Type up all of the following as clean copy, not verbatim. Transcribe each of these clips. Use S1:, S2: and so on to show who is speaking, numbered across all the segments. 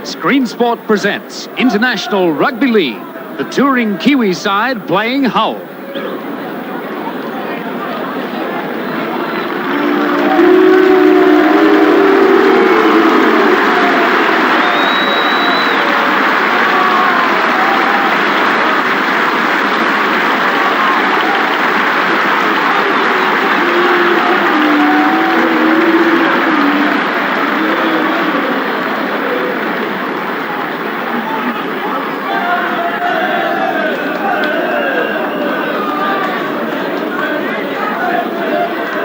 S1: Screen Sport presents International Rugby League, the touring Kiwis side playing Hull.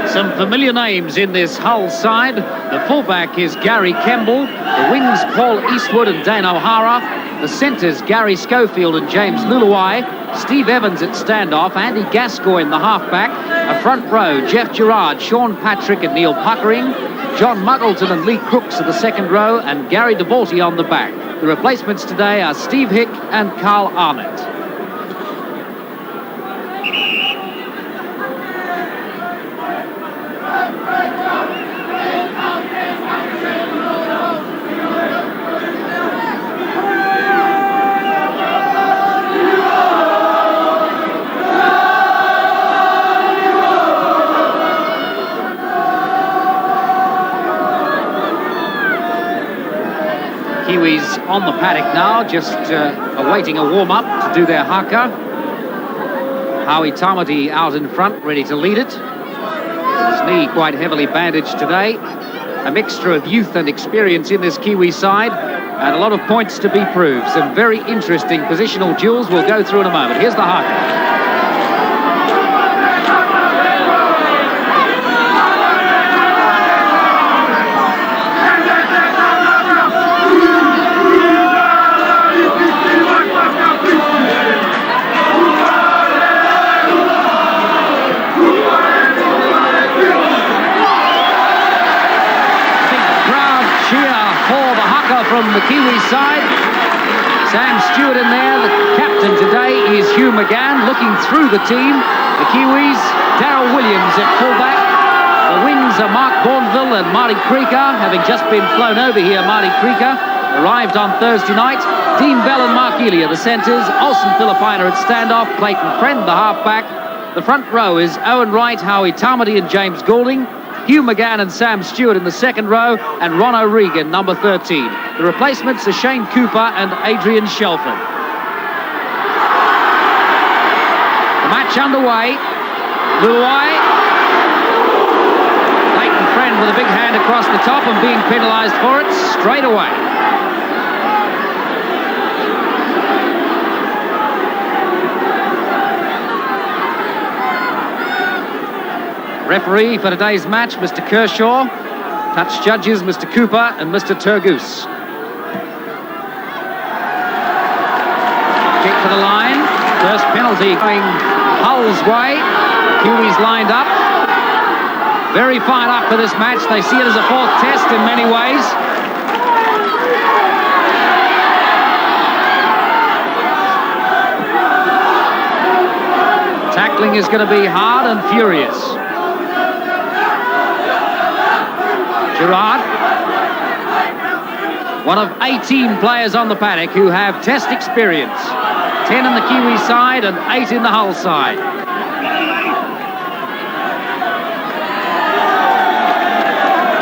S1: Some familiar names in this Hull side. The fullback is Gary Kemble. The wings, Paul Eastwood and Dan O'Hara. The centres, Gary Schofield and James Luluai. Steve Evans at standoff. Andy Gascoigne, the halfback. A front row, Jeff Gerard, Sean Patrick and Neil Puckering. John Muggleton and Lee Crooks at the second row. And Gary DeVorty on the back. The replacements today are Steve Hick and Carl Arnott. Kiwis on the paddock now, just awaiting a warm-up to do their haka. Howie Tamati out in front, ready to lead it. His knee quite heavily bandaged today. A mixture of youth and experience in this Kiwi side, and a lot of points to be proved. Some very interesting positional duels we'll go through in a moment. Here's the haka. From the Kiwi side, Sam Stewart in there. The captain today is Hugh McGann, looking through the team. The Kiwis, Darryl Williams at fullback. The wings are Mark Bourneville and Marty Creaker, having just been flown over here. Marty Creaker arrived on Thursday night. Dean Bell and Mark Elia, the centres. Olsen Filipina at standoff. Clayton Friend, the halfback. The front row is Owen Wright, Howie Tamati and James Goulding. Hugh McGann and Sam Stewart in the second row, and Ron O'Regan, number 13. The replacements are Shane Cooper and Adrian Shelford. The match underway. Luluai. Clayton Friend with a big hand across the top and being penalised for it straight away. Referee for today's match, Mr. Kershaw. Touch judges, Mr. Cooper and Mr. Turgoose. Kick for the line. First penalty going Hull's way. Kiwis lined up. Very fired up for this match. They see it as a fourth test in many ways. Tackling is going to be hard and furious. Gerard, one of 18 players on the paddock who have test experience. 10 in the Kiwi side and 8 in the Hull side.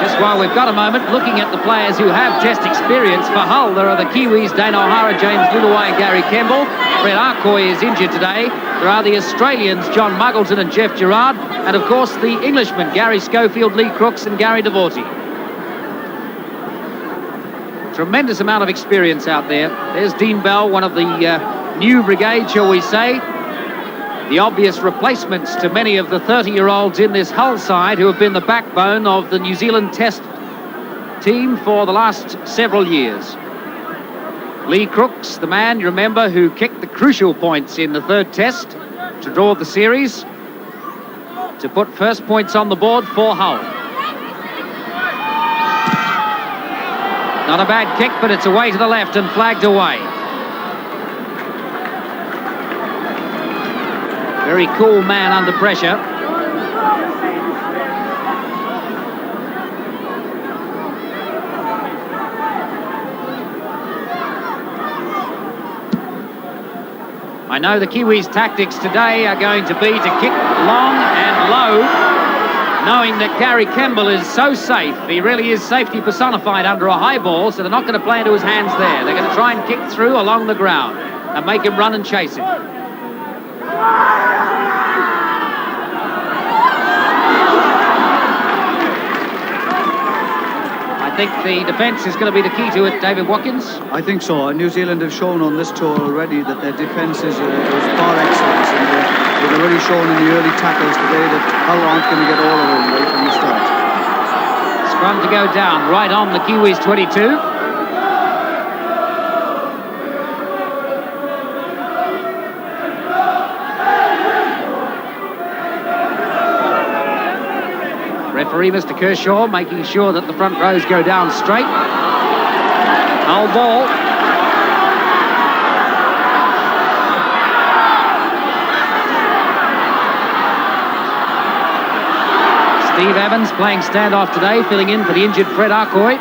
S1: Just while we've got a moment, looking at the players who have test experience for Hull, there are the Kiwis, Dan O'Hara, James Luluai and Gary Kemble. Fred Arcoy is injured today. There are the Australians, John Muggleton and Jeff Gerard. And of course the Englishmen, Gary Schofield, Lee Crooks and Gary DeVorty. Tremendous amount of experience out there. There's Dean Bell, one of the new brigade, shall we say. The obvious replacements to many of the 30-year-olds in this Hull side who have been the backbone of the New Zealand Test team for the last several years. Lee Crooks, the man, you remember, who kicked the crucial points in the third Test to draw the series, to put first points on the board for Hull. Not a bad kick, but it's away to the left and flagged away. Very cool man under pressure. I know the Kiwis' tactics today are going to be to kick long and low, knowing that Gary Kemble is so safe. He really is safety personified under a high ball, so they're not going to play into his hands there. They're going to try and kick through along the ground and make him run and chase it. I think the defence is going to be the key to it, David Watkins.
S2: I think so. New Zealand have shown on this tour already that their defence is par excellence, and they've already shown in the early tackles today that Hull aren't going to get all of them right from the start.
S1: Scrum to go down, right on the Kiwis 22. Referee Mr. Kershaw making sure that the front rows go down straight. Hull ball. Steve Evans playing standoff today, filling in for the injured Fred Arcoy.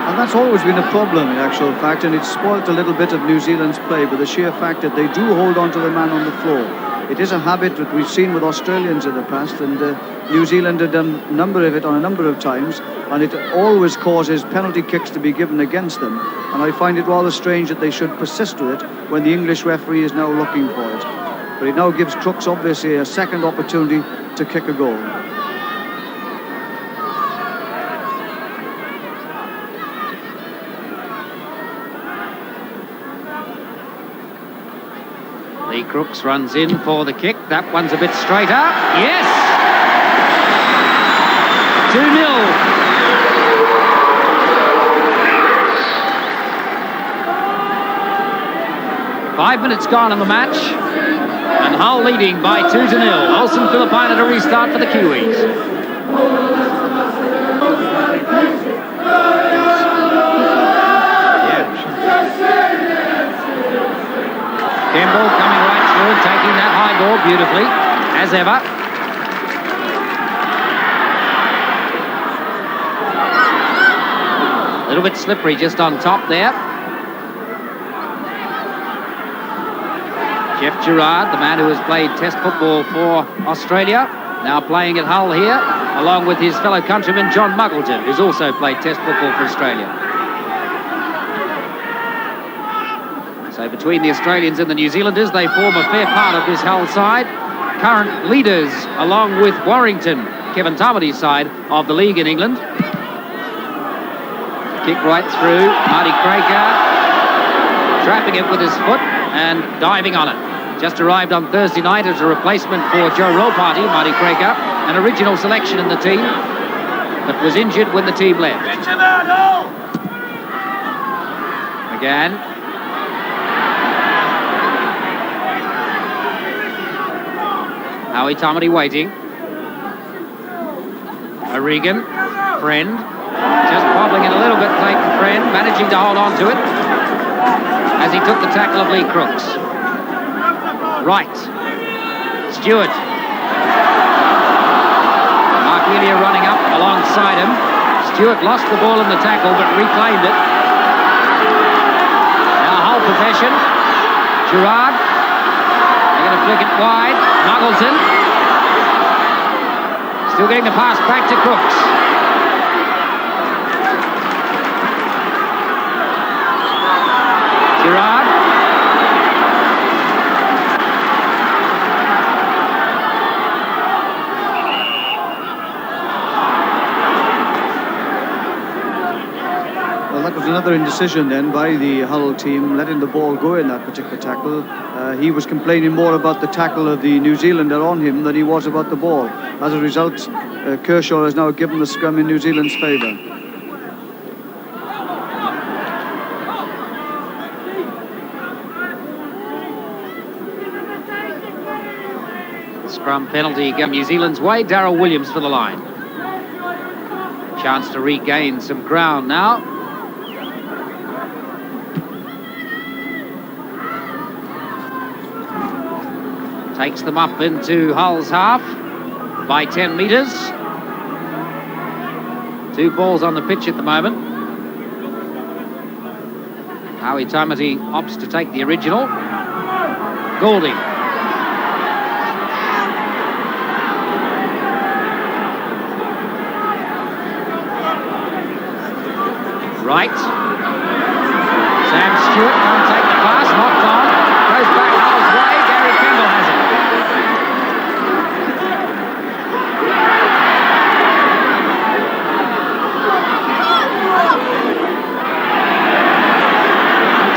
S2: And that's always been a problem in actual fact, and it's spoilt a little bit of New Zealand's play by the sheer fact that they do hold on to the man on the floor. It is a habit that we've seen with Australians in the past, and New Zealand have done a number of it on a number of times, and it always causes penalty kicks to be given against them. And I find it rather strange that they should persist with it when the English referee is now looking for it. But it now gives Crooks obviously a second opportunity to kick a goal.
S1: Lee Crooks runs in for the kick. That one's a bit straighter. Yes! 2-0. 5 minutes gone in the match, and Hull leading by 2-0. Olsen Philippine to restart for the Kiwis. Kemble coming right through, taking that high ball beautifully, as ever. A little bit slippery just on top there. Jeff Gerard, the man who has played Test football for Australia, now playing at Hull here, along with his fellow countryman John Muggleton, who's also played Test football for Australia. So between the Australians and the New Zealanders, they form a fair part of this Hull side. Current leaders, along with Warrington, Kevin Tamati's side of the league in England. Kick right through, Marty Craker, trapping it with his foot and diving on it. Just arrived on Thursday night as a replacement for Joe Rolparty, Marty Craker, an original selection in the team, but was injured when the team left. Again. Howie Tamati waiting. O'Regan, Friend, just wobbling it a little bit, Clayton Friend, managing to hold on to it as he took the tackle of Lee Crooks. Right, Stewart. Mark Wheeler running up alongside him. Stewart lost the ball in the tackle but reclaimed it. Now Hull possession. Gerard. They're going to flick it wide. Muggleton. Still getting the pass back to Crooks. Gerard.
S2: Well, that was another indecision then by the Hull team, letting the ball go in that particular tackle. He was complaining more about the tackle of the New Zealander on him than he was about the ball. As a result, Kershaw has now given the scrum in New Zealand's favour.
S1: Scrum penalty going New Zealand's way. Darryl Williams for the line. Chance to regain some ground now. Takes them up into Hull's half by 10 metres. 2 balls on the pitch at the moment. Howie Tamati opts to take the original. Golding. Right. Sam Stewart can't take the pass, knocked on. Goes back Hull's way. Gary Kendall has it.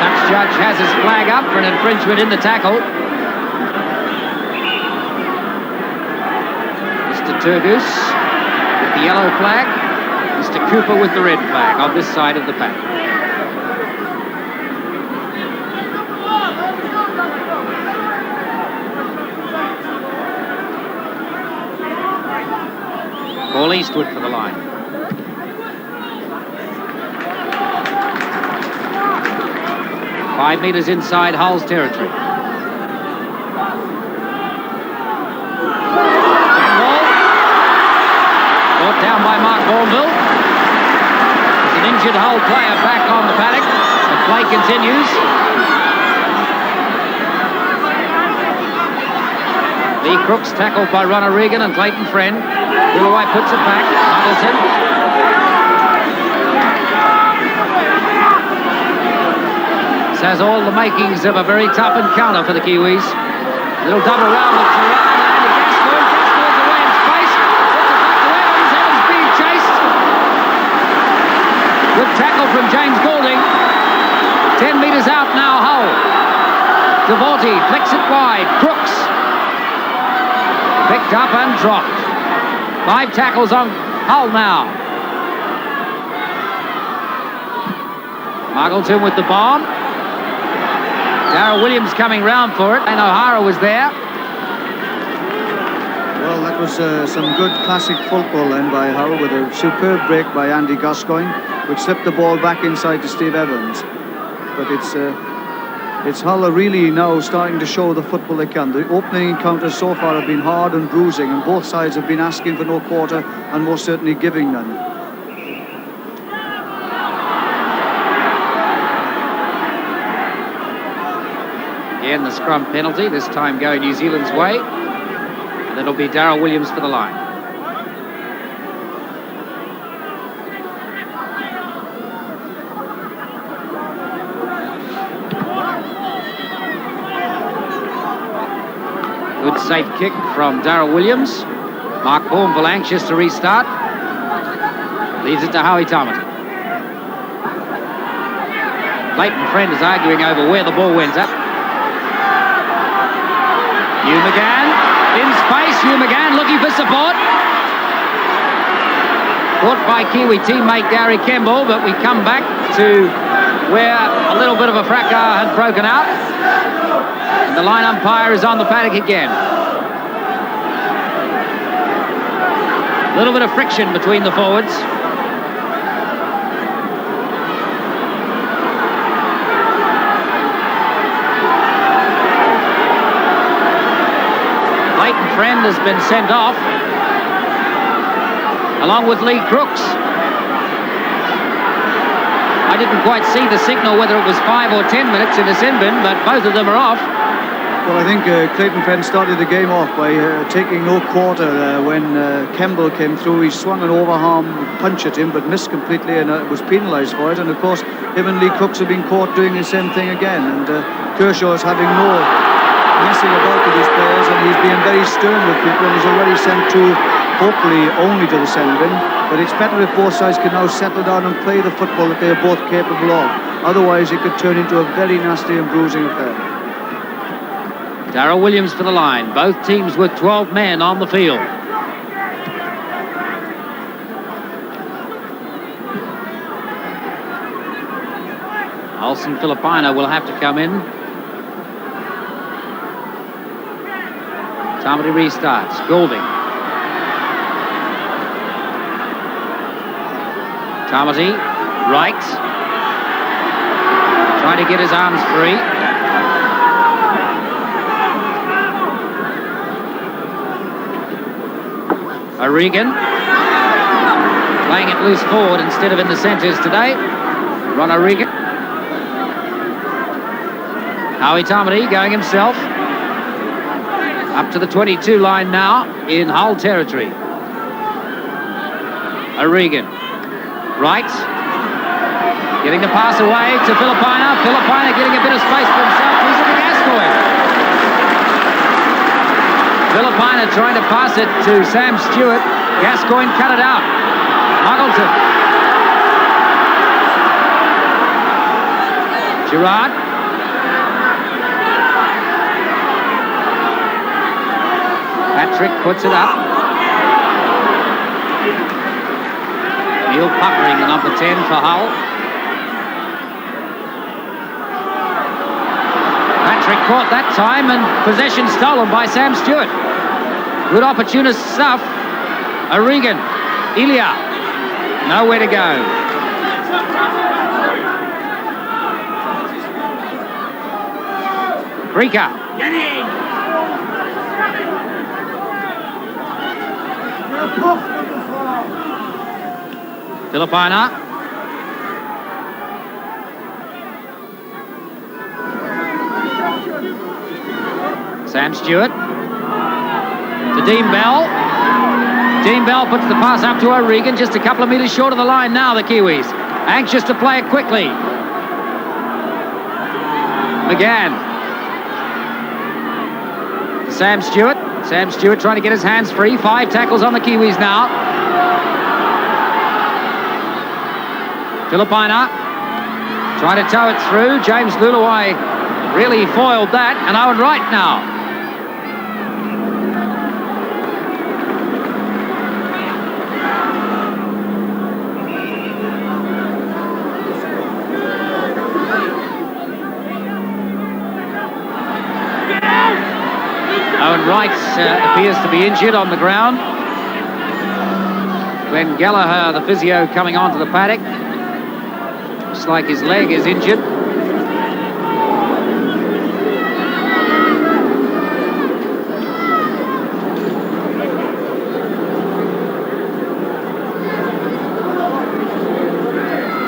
S1: Touch judge has his flag up for an infringement in the tackle. Mr. Turgoose with the yellow flag. Mr. Cooper with the red flag on this side of the pack. Paul Eastwood for the line. Five metres inside Hull's territory. Brought down by Mark Bourneville. There's an injured Hull player back on the paddock. The play continues. Lee Crooks tackled by Ronald Regan and Clayton Friend. Buluwai puts it back. Muddleton. This has all the makings of a very tough encounter for the Kiwis. Little double round with Turan and Andy Gascoigne. Gascoigne's away in space. Puts it back to Evans. Evans being chased. Good tackle from James Golding. 10 metres out now, Hull. Devorty flicks it wide. Crooks. Picked up and dropped. 5 tackles on Hull now. Muggleton with the bomb. Darryl Williams coming round for it, and O'Hara was there.
S2: Well, that was some good classic football then by Hull with a superb break by Andy Gascoigne, which slipped the ball back inside to Steve Evans. But it's Hull are really now starting to show the football they can. The opening encounters so far have been hard and bruising, and both sides have been asking for no quarter and most certainly giving none.
S1: Again, the scrum penalty, this time going New Zealand's way. And it'll be Darryl Williams for the line. Good safe kick from Darryl Williams. Mark Bourneville anxious to restart. Leaves it to Howie Tamati. Clayton Friend is arguing over where the ball went up. Hugh McGann in space. Hugh McGann looking for support. Caught by Kiwi teammate Gary Kemble, but we come back to where a little bit of a fracas had broken out. And the line umpire is on the paddock again. A little bit of friction between the forwards. Clayton Friend has been sent off, along with Lee Crooks. I didn't quite see the signal whether it was 5 or 10 minutes in the sin bin, but both of them are off.
S2: Well, I think Clayton Friend started the game off by taking no quarter when Kemble came through. He swung an overarm punch at him, but missed completely and was penalised for it. And of course, him and Lee Crooks have been caught doing the same thing again. And Kershaw is having no messing about with his players, and he's being very stern with people, and he's already sent 2, hopefully only to the send bin. But it's better if both sides can now settle down and play the football that they are both capable of. Otherwise, it could turn into a very nasty and bruising affair.
S1: Darryl Williams for the line. Both teams with 12 men on the field. Olsen Filipino will have to come in. Somebody restarts. Golding. Tamati, right. Trying to get his arms free. O'Regan. Playing it loose forward instead of in the centres today. Ron O'Regan. Howie Tamati going himself. Up to the 22 line now in Hull territory. O'Regan. Right. Getting the pass away to Filipina. Filipina getting a bit of space for himself. He's at the Gascoigne. Filipina trying to pass it to Sam Stewart. Gascoigne cut it out. Muggleton. Gerard. Patrick puts it up. Neil Puckering, the number 10 for Hull. Patrick caught that time and possession stolen by Sam Stewart. Good opportunist stuff. O'Regan. Ilya. Nowhere to go. Krika. Filipina. Sam Stewart. To Dean Bell. Dean Bell puts the pass up to O'Regan, just a couple of metres short of the line now, the Kiwis. Anxious to play it quickly. McGann. Sam Stewart. Sam Stewart trying to get his hands free. 5 tackles on the Kiwis now. Filipina trying to tow it through. James Luluwai really foiled that. And Owen Wright now. Owen Wright appears to be injured on the ground. Glenn Gallagher, the physio, coming onto the paddock. Looks like his leg is injured.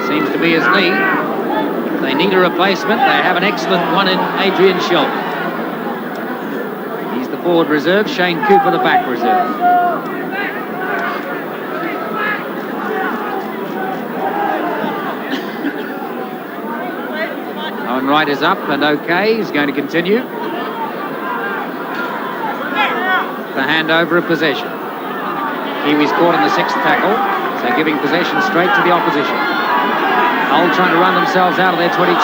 S1: Seems to be his knee. They need a replacement. They have an excellent one in Adrian Schultz. He's the forward reserve. Shane Cooper, the back reserve. Owen Wright is up and okay. He's going to continue. The handover of possession. Kiwis caught in the 6th tackle, so giving possession straight to the opposition. Hull trying to run themselves out of their 22.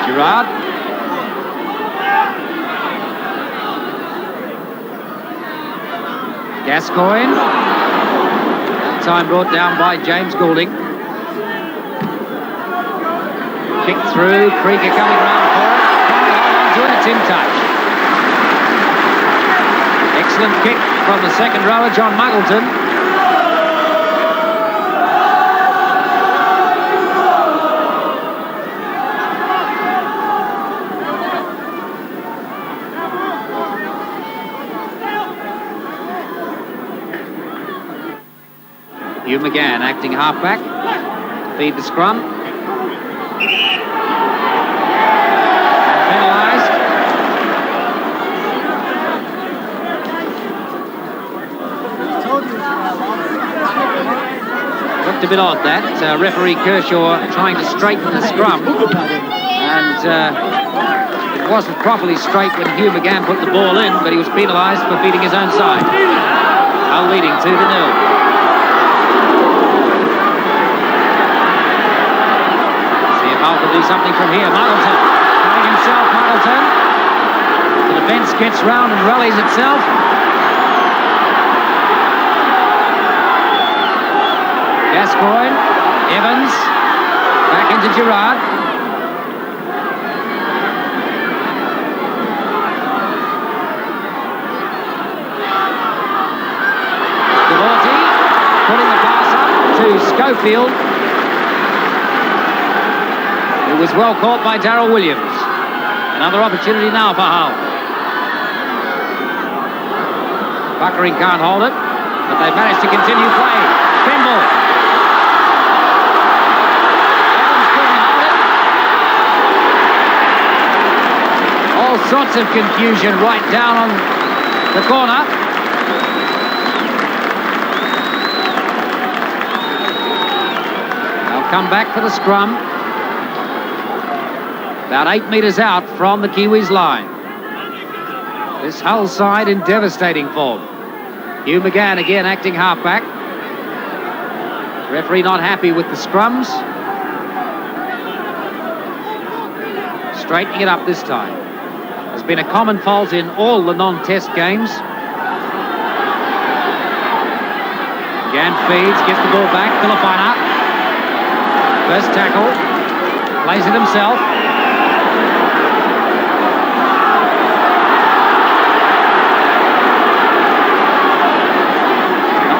S1: Gerard. Gascoigne. That time brought down by James Goulding. Kick through. Krieger coming round for it. Onto it. It's in touch. Excellent kick from the second rower, John Muggleton. Hugh McGann acting halfback to feed the scrum. Penalised. Looked a bit odd that. Referee Kershaw trying to straighten the scrum. And it wasn't properly straight when Hugh McGann put the ball in, but he was penalised for feeding his own side. Hull leading 2-0. Hull can do something from here. Muggleton trying himself. Muggleton. The defence gets round and rallies itself. Gascoigne. Evans. Back into Gerard. Devorty putting the pass up to Schofield. It was well caught by Darryl Williams. Another opportunity now for Hull. Buckering can't hold it, but they've managed to continue play. Kemble sorts of confusion right down on the corner. They'll come back for the scrum. About 8 metres out from the Kiwis line. This Hull side in devastating form. Hugh McGann again acting halfback. Referee not happy with the scrums. Straightening it up this time. There's been a common fault in all the non-test games. McGann feeds, gets the ball back. Filipina. First tackle. Plays it himself.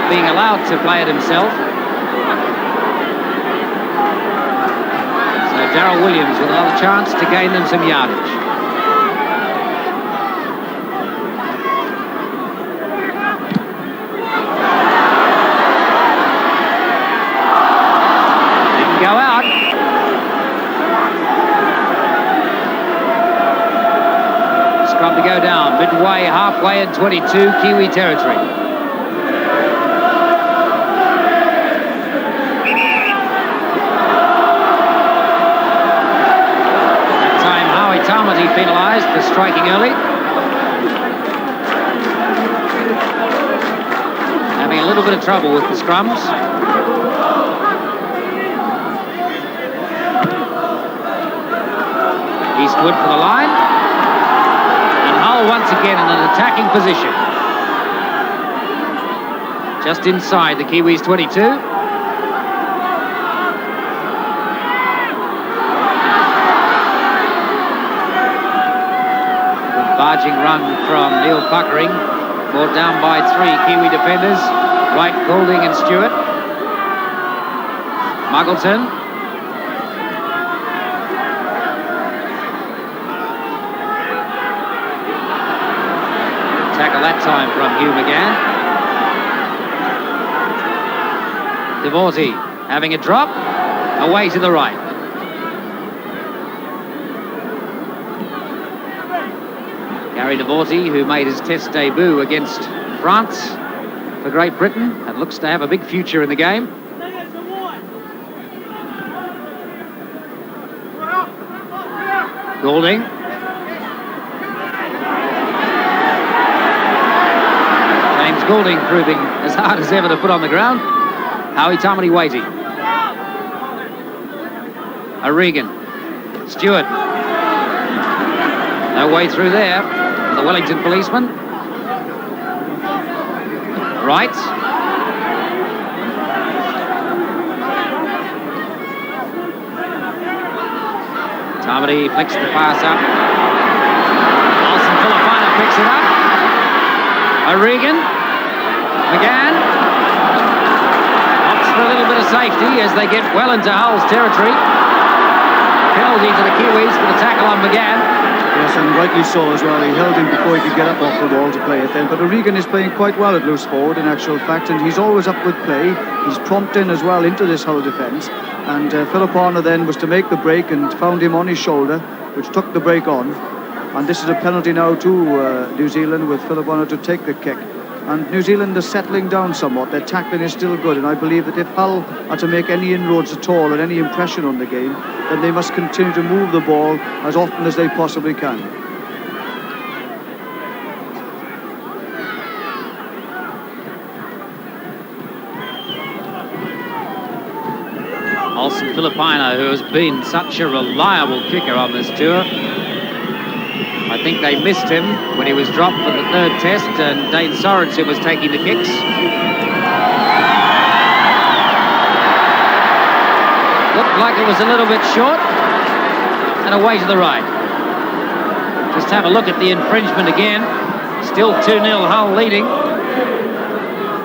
S1: Being allowed to play it himself. So Darryl Williams with another chance to gain them some yardage. Didn't go out. Scrum to go down, midway, halfway in 22 Kiwi territory. Penalised for striking early. Having a little bit of trouble with the scrums. Eastwood for the line. And Hull once again in an attacking position. Just inside the Kiwis 22. Barging run from Neil Puckering, brought down by 3 Kiwi defenders, Wright, Goulding and Stewart. Muggleton. Tackle that time from Hugh McGann. Devorty having a drop, away to the right. Gary Devorty, who made his test debut against France for Great Britain and looks to have a big future in the game. Goulding. James Goulding proving as hard as ever to put on the ground. Howie Tamati-Waiti. O'Regan. Stewart. No way through there. The Wellington policeman. Right. Tamati flicks the pass up. Alson Filipina picks it up. O'Regan. McGann. Opts for a little bit of safety as they get well into Hull's territory. Penalty to the Kiwis for the tackle on McGann.
S2: Yes, and rightly so as well. He held him before he could get up off the wall to play it then. But O'Regan is playing quite well at loose forward in actual fact, and he's always up with play. He's prompt in as well into this Hull defence. And Filipina then was to make the break and found him on his shoulder, which took the break on. And this is a penalty now to New Zealand with Filipina to take the kick. And New Zealand is settling down somewhat. Their tackling is still good, and I believe that if Hull are to make any inroads at all and any impression on the game, then they must continue to move the ball as often as they possibly can.
S1: Alson Filipina, who has been such a reliable kicker on this tour. I think they missed him when he was dropped for the 3rd test and Dane Sorensen was taking the kicks. Looked like it was a little bit short and away to the right. Just have a look at the infringement again. Still 2-0 Hull leading.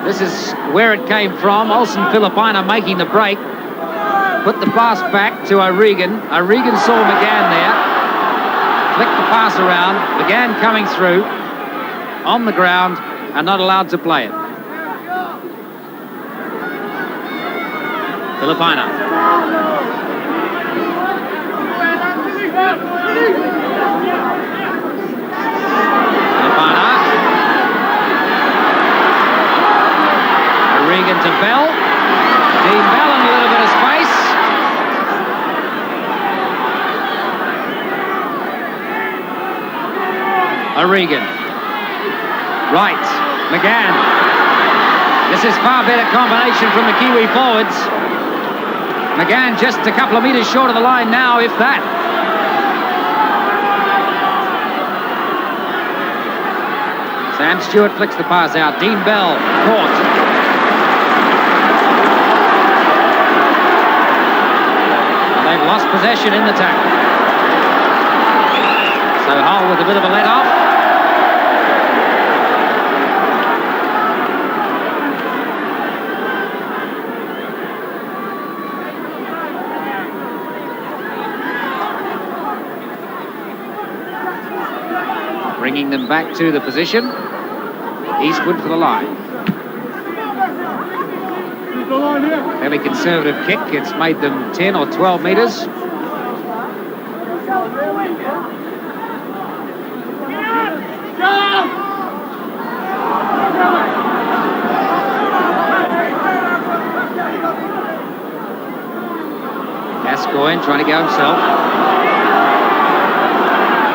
S1: This is where it came from. Alson Filipina making the break. Put the pass back to O'Regan. O'Regan saw McGann there. Flicked the pass around, McGann coming through, on the ground, and not allowed to play it. Filipina. O'Regan. Right, McGann. This is far better combination from the Kiwi forwards. McGann just a couple of metres short of the line now, if that. Sam Stewart flicks the pass out. Dean Bell caught. And they've lost possession in the tackle. So Hull with a bit of a let-off. Bringing them back to the position. Eastwood for the line. Fairly conservative kick. It's made them 10 or 12 metres. Gascoigne trying to go himself.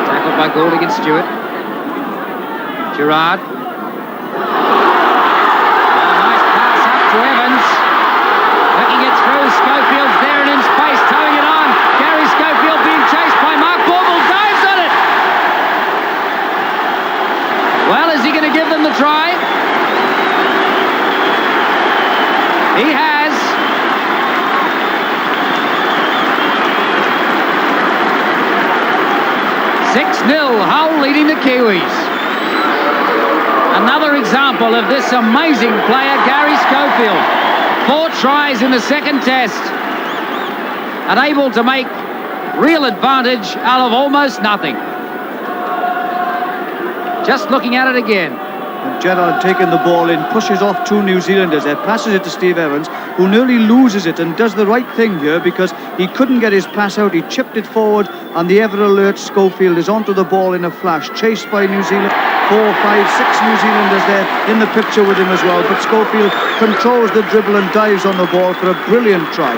S1: Tackled by Gould against Stewart. Gerard. Nice pass up to Evans. Looking it through. Schofield's there and in space, towing it on. Gary Schofield being chased by Mark Bauble. Dives on it. Well, is he going to give them the try? He has. Hull leading the Kiwis. Another example of this amazing player, Gary Schofield. 4 tries in the second test. And able to make real advantage out of almost nothing. Just looking at it again.
S2: And Gerard taking the ball in, pushes off 2 New Zealanders there, passes it to Steve Evans, who nearly loses it and does the right thing here because he couldn't get his pass out. He chipped it forward, and the ever alert Schofield is onto the ball in a flash, chased by New Zealand. 4, 5, 6 New Zealanders there in the picture with him as well, but Schofield controls the dribble and dives on the ball for a brilliant try.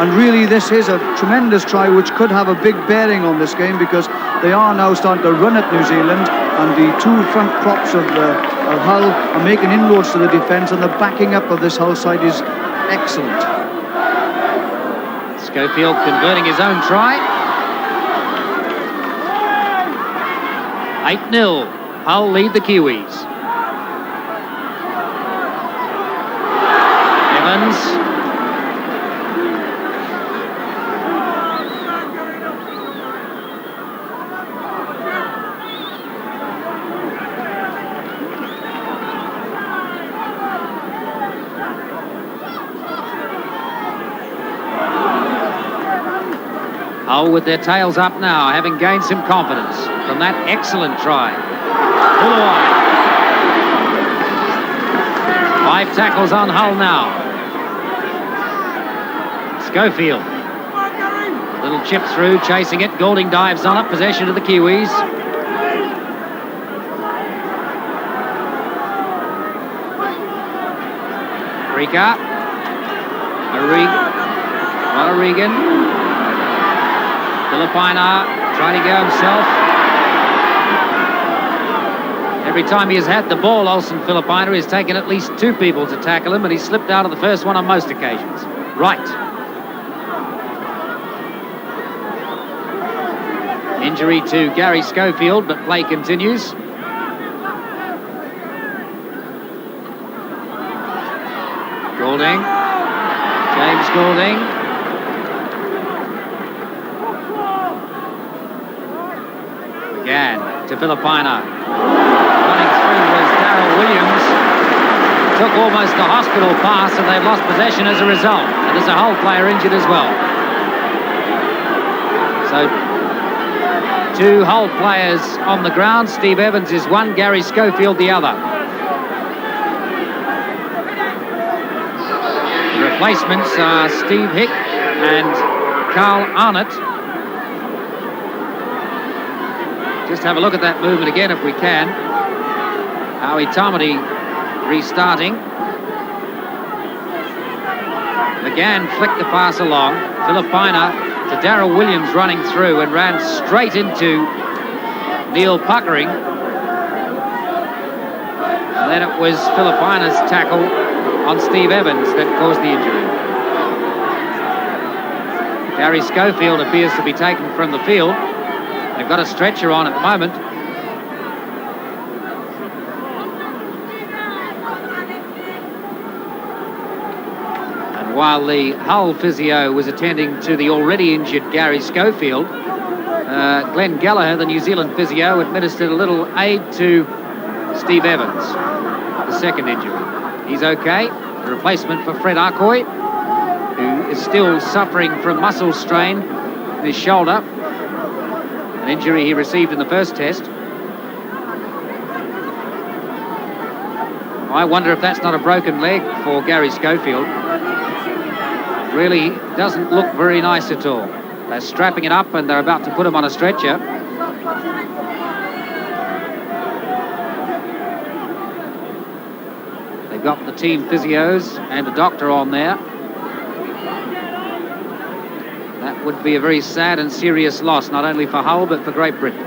S2: And really this is a tremendous try which could have a big bearing on this game because they are now starting to run at New Zealand, and the 2 front props of Hull are making inroads to the defence, and the backing up of this Hull side is excellent.
S1: Schofield converting his own try. 8-0. Hull lead the Kiwis. Evans. Hull with their tails up now, having gained some confidence from that excellent try. 5 tackles on Hull now. Schofield. Little chip through, chasing it. Goulding dives on it. Possession of the Kiwis. Rika. O'Regan. Filipina trying to go himself. Every time he has had the ball, Olsen Filipina has taken at least 2 people to tackle him, and he slipped out of the first one on most occasions. Right. Injury to Gary Schofield, but play continues. Goulding. James Goulding. Again to Filipina. Running through was Darryl Williams. Took almost a hospital pass, and they've lost possession as a result. And there's a Hull player injured as well. So 2 Hull players on the ground. Steve Evans is one, Gary Schofield the other. The replacements are Steve Hick and Carl Arnott. Just have a look at that movement again if we can. Howie Tamati restarting. McGann flicked the pass along. Filipina to Darryl Williams running through and ran straight into Neil Puckering. And then it was Filipina's tackle on Steve Evans that caused the injury. Gary Schofield appears to be taken from the field. They've got a stretcher on at the moment. And while the Hull physio was attending to the already injured Gary Schofield, Glenn Gallagher, the New Zealand physio, administered a little aid to Steve Evans, the second injury. He's okay. The replacement for Fred Arcoy, who is still suffering from muscle strain in his shoulder, an injury he received in the first test. I wonder if that's not a broken leg for Gary Schofield. Really doesn't look very nice at all. They're strapping it up and they're about to put him on a stretcher. They've got the team physios and a doctor on there. That would be a very sad and serious loss, not only for Hull, but for Great Britain.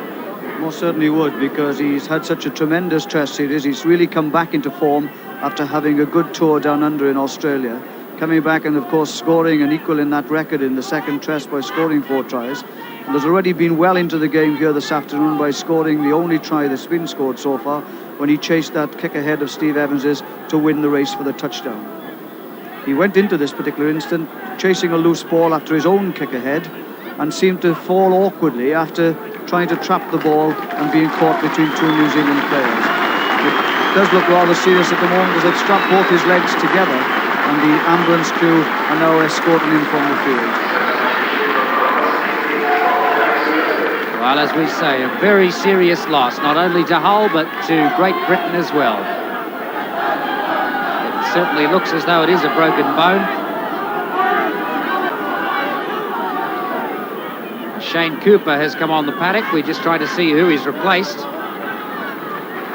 S2: Most certainly would, because he's had such a tremendous test series. He's really come back into form after having a good tour down under in Australia. Coming back and, of course, scoring and equaling that record in the second test by scoring 4 tries. And has already been well into the game here this afternoon by scoring the only try that's been scored so far when he chased that kick ahead of Steve Evans's to win the race for the touchdown. He went into this particular instant chasing a loose ball after his own kick ahead and seemed to fall awkwardly after trying to trap the ball and being caught between 2 New Zealand players. It does look rather serious at the moment as they've strapped both his legs together and the ambulance crew are now escorting him from the field.
S1: Well, as we say, a very serious loss, not only to Hull, but to Great Britain as well. It certainly looks as though it is a broken bone. Shane Cooper has come on the paddock. We just try to see who he's replaced.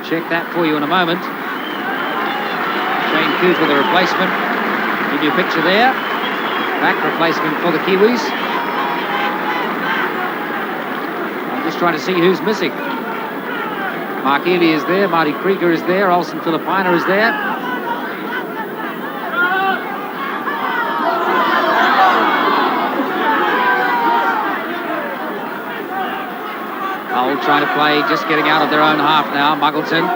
S1: Check that for you in a moment. Shane Cooper, the replacement. Give you a picture there. Back replacement for the Kiwis. I'm just trying to see who's missing. Mark Ely is there, Marty Krieger is there, Olsen Filipina is there. Hull trying to play, just getting out of their own half now, Muggleton.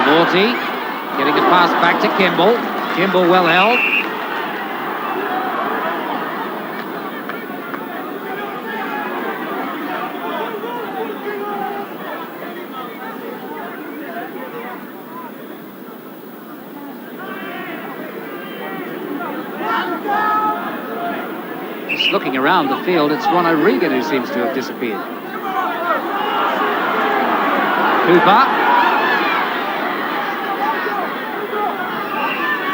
S1: Morty getting a pass back to Kimball. Kimball well held. Just looking around the field, it's Ron O'Regan who seems to have disappeared. Cooper.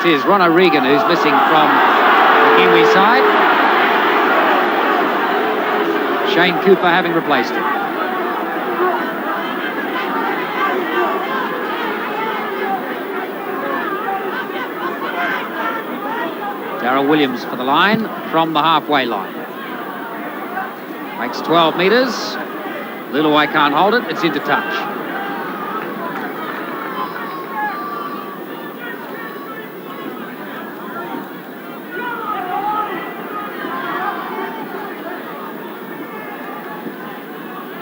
S1: It is Ron O'Regan who's missing from the Kiwi side. Shane Cooper having replaced him. Darryl Williams for the line from the halfway line. Makes 12 metres. Luluai can't hold it, it's into touch.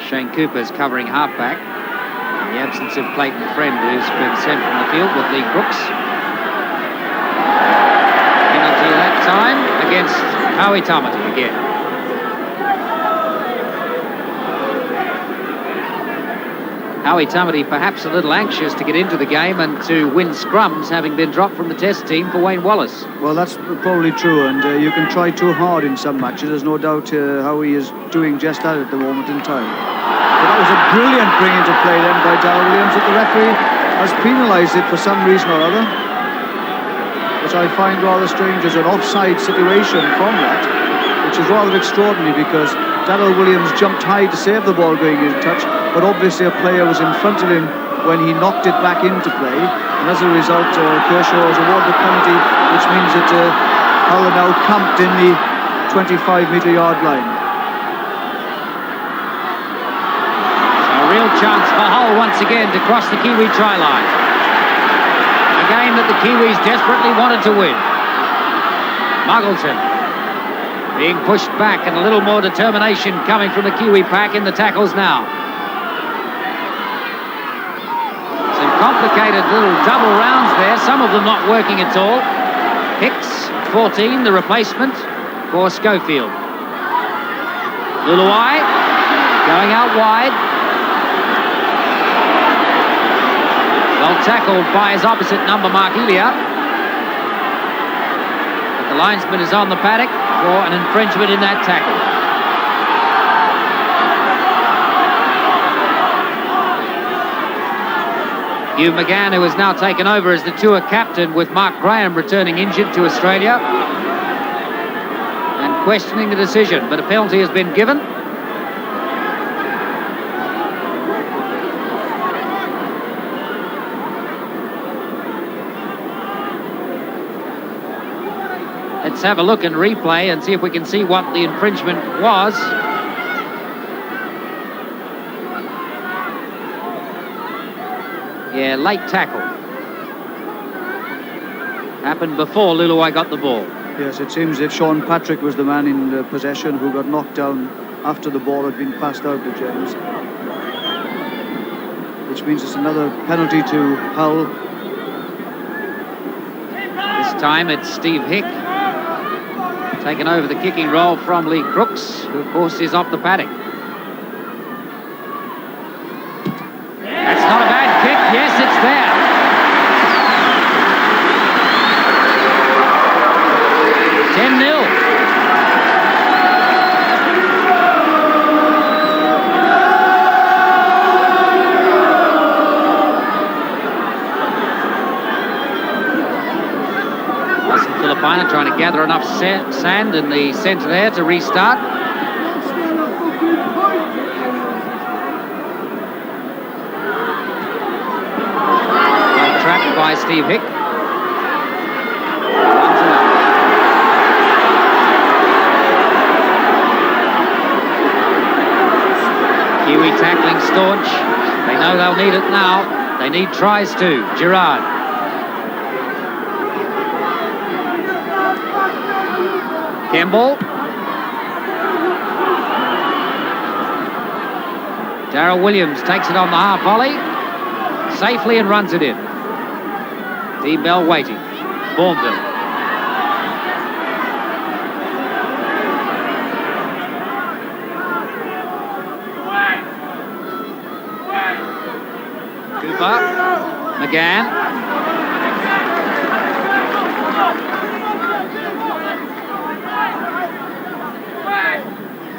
S1: Shane Cooper's covering halfback in the absence of Clayton Friend, who's been sent from the field with Lee Crooks. Penalty that time against Howie Tamati again. Howie Tamati perhaps a little anxious to get into the game and to win scrums, having been dropped from the test team for Wayne Wallace.
S2: Well, that's probably true, and you can try too hard in some matches. There's no doubt Howie is doing just that at the moment in time. But that was a brilliant bring into play then by Darryl Williams, that the referee has penalised it for some reason or other, which I find rather strange as an offside situation from that, which is rather extraordinary because Darryl Williams jumped high to save the ball going in touch, but obviously a player was in front of him when he knocked it back into play, and as a result Kershaw has awarded the penalty, which means that Hull are now camped in the 25-metre yard line.
S1: Real chance for Hull once again to cross the Kiwi try line. A game that the Kiwis desperately wanted to win. Muggleton being pushed back, and a little more determination coming from the Kiwi pack in the tackles now. Some complicated little double rounds there, some of them not working at all. Hicks, 14, the replacement for Schofield. Luluai going out wide. Well tackled by his opposite number, Mark Elia. But the linesman is on the paddock for an infringement in that tackle. Hugh McGann, who has now taken over as the tour captain with Mark Graham returning injured to Australia. And questioning the decision, but a penalty has been given. Let's have a look and replay and see if we can see what the infringement was. Yeah, late tackle. Happened before Luluai got the ball.
S2: Yes, it seems that Sean Patrick was the man in possession who got knocked down after the ball had been passed out to James. Which means it's another penalty to Hull.
S1: This time it's Steve Hick taking over the kicking role from Lee Crooks, who of course is off the paddock. That's not a bad kick. Yes, it's there. Filipina trying to gather enough sand in the centre there to restart. Well trapped by Steve Hick. Kiwi tackling staunch. They know they'll need it now. They need tries too. Gerard. Kemble. Darryl Williams takes it on the half volley safely and runs it in. Dean Bell waiting. Bourneville. Cooper. McGann.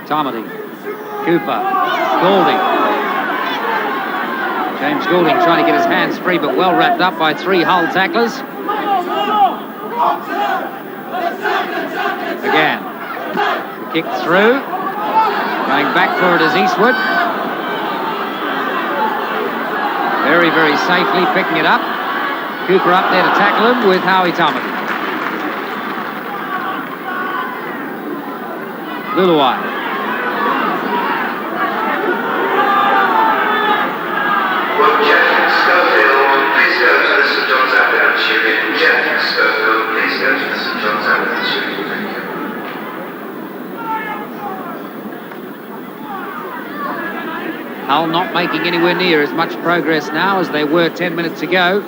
S1: Tomedy, Cooper, Goulding. James Goulding trying to get his hands free, but well wrapped up by three Hull tacklers. Again, kick through, going back for it is Eastwood. Very, very safely picking it up. Cooper up there to tackle him with Howie Tomedy. Luluai. Hull not making anywhere near as much progress now as they were 10 minutes ago.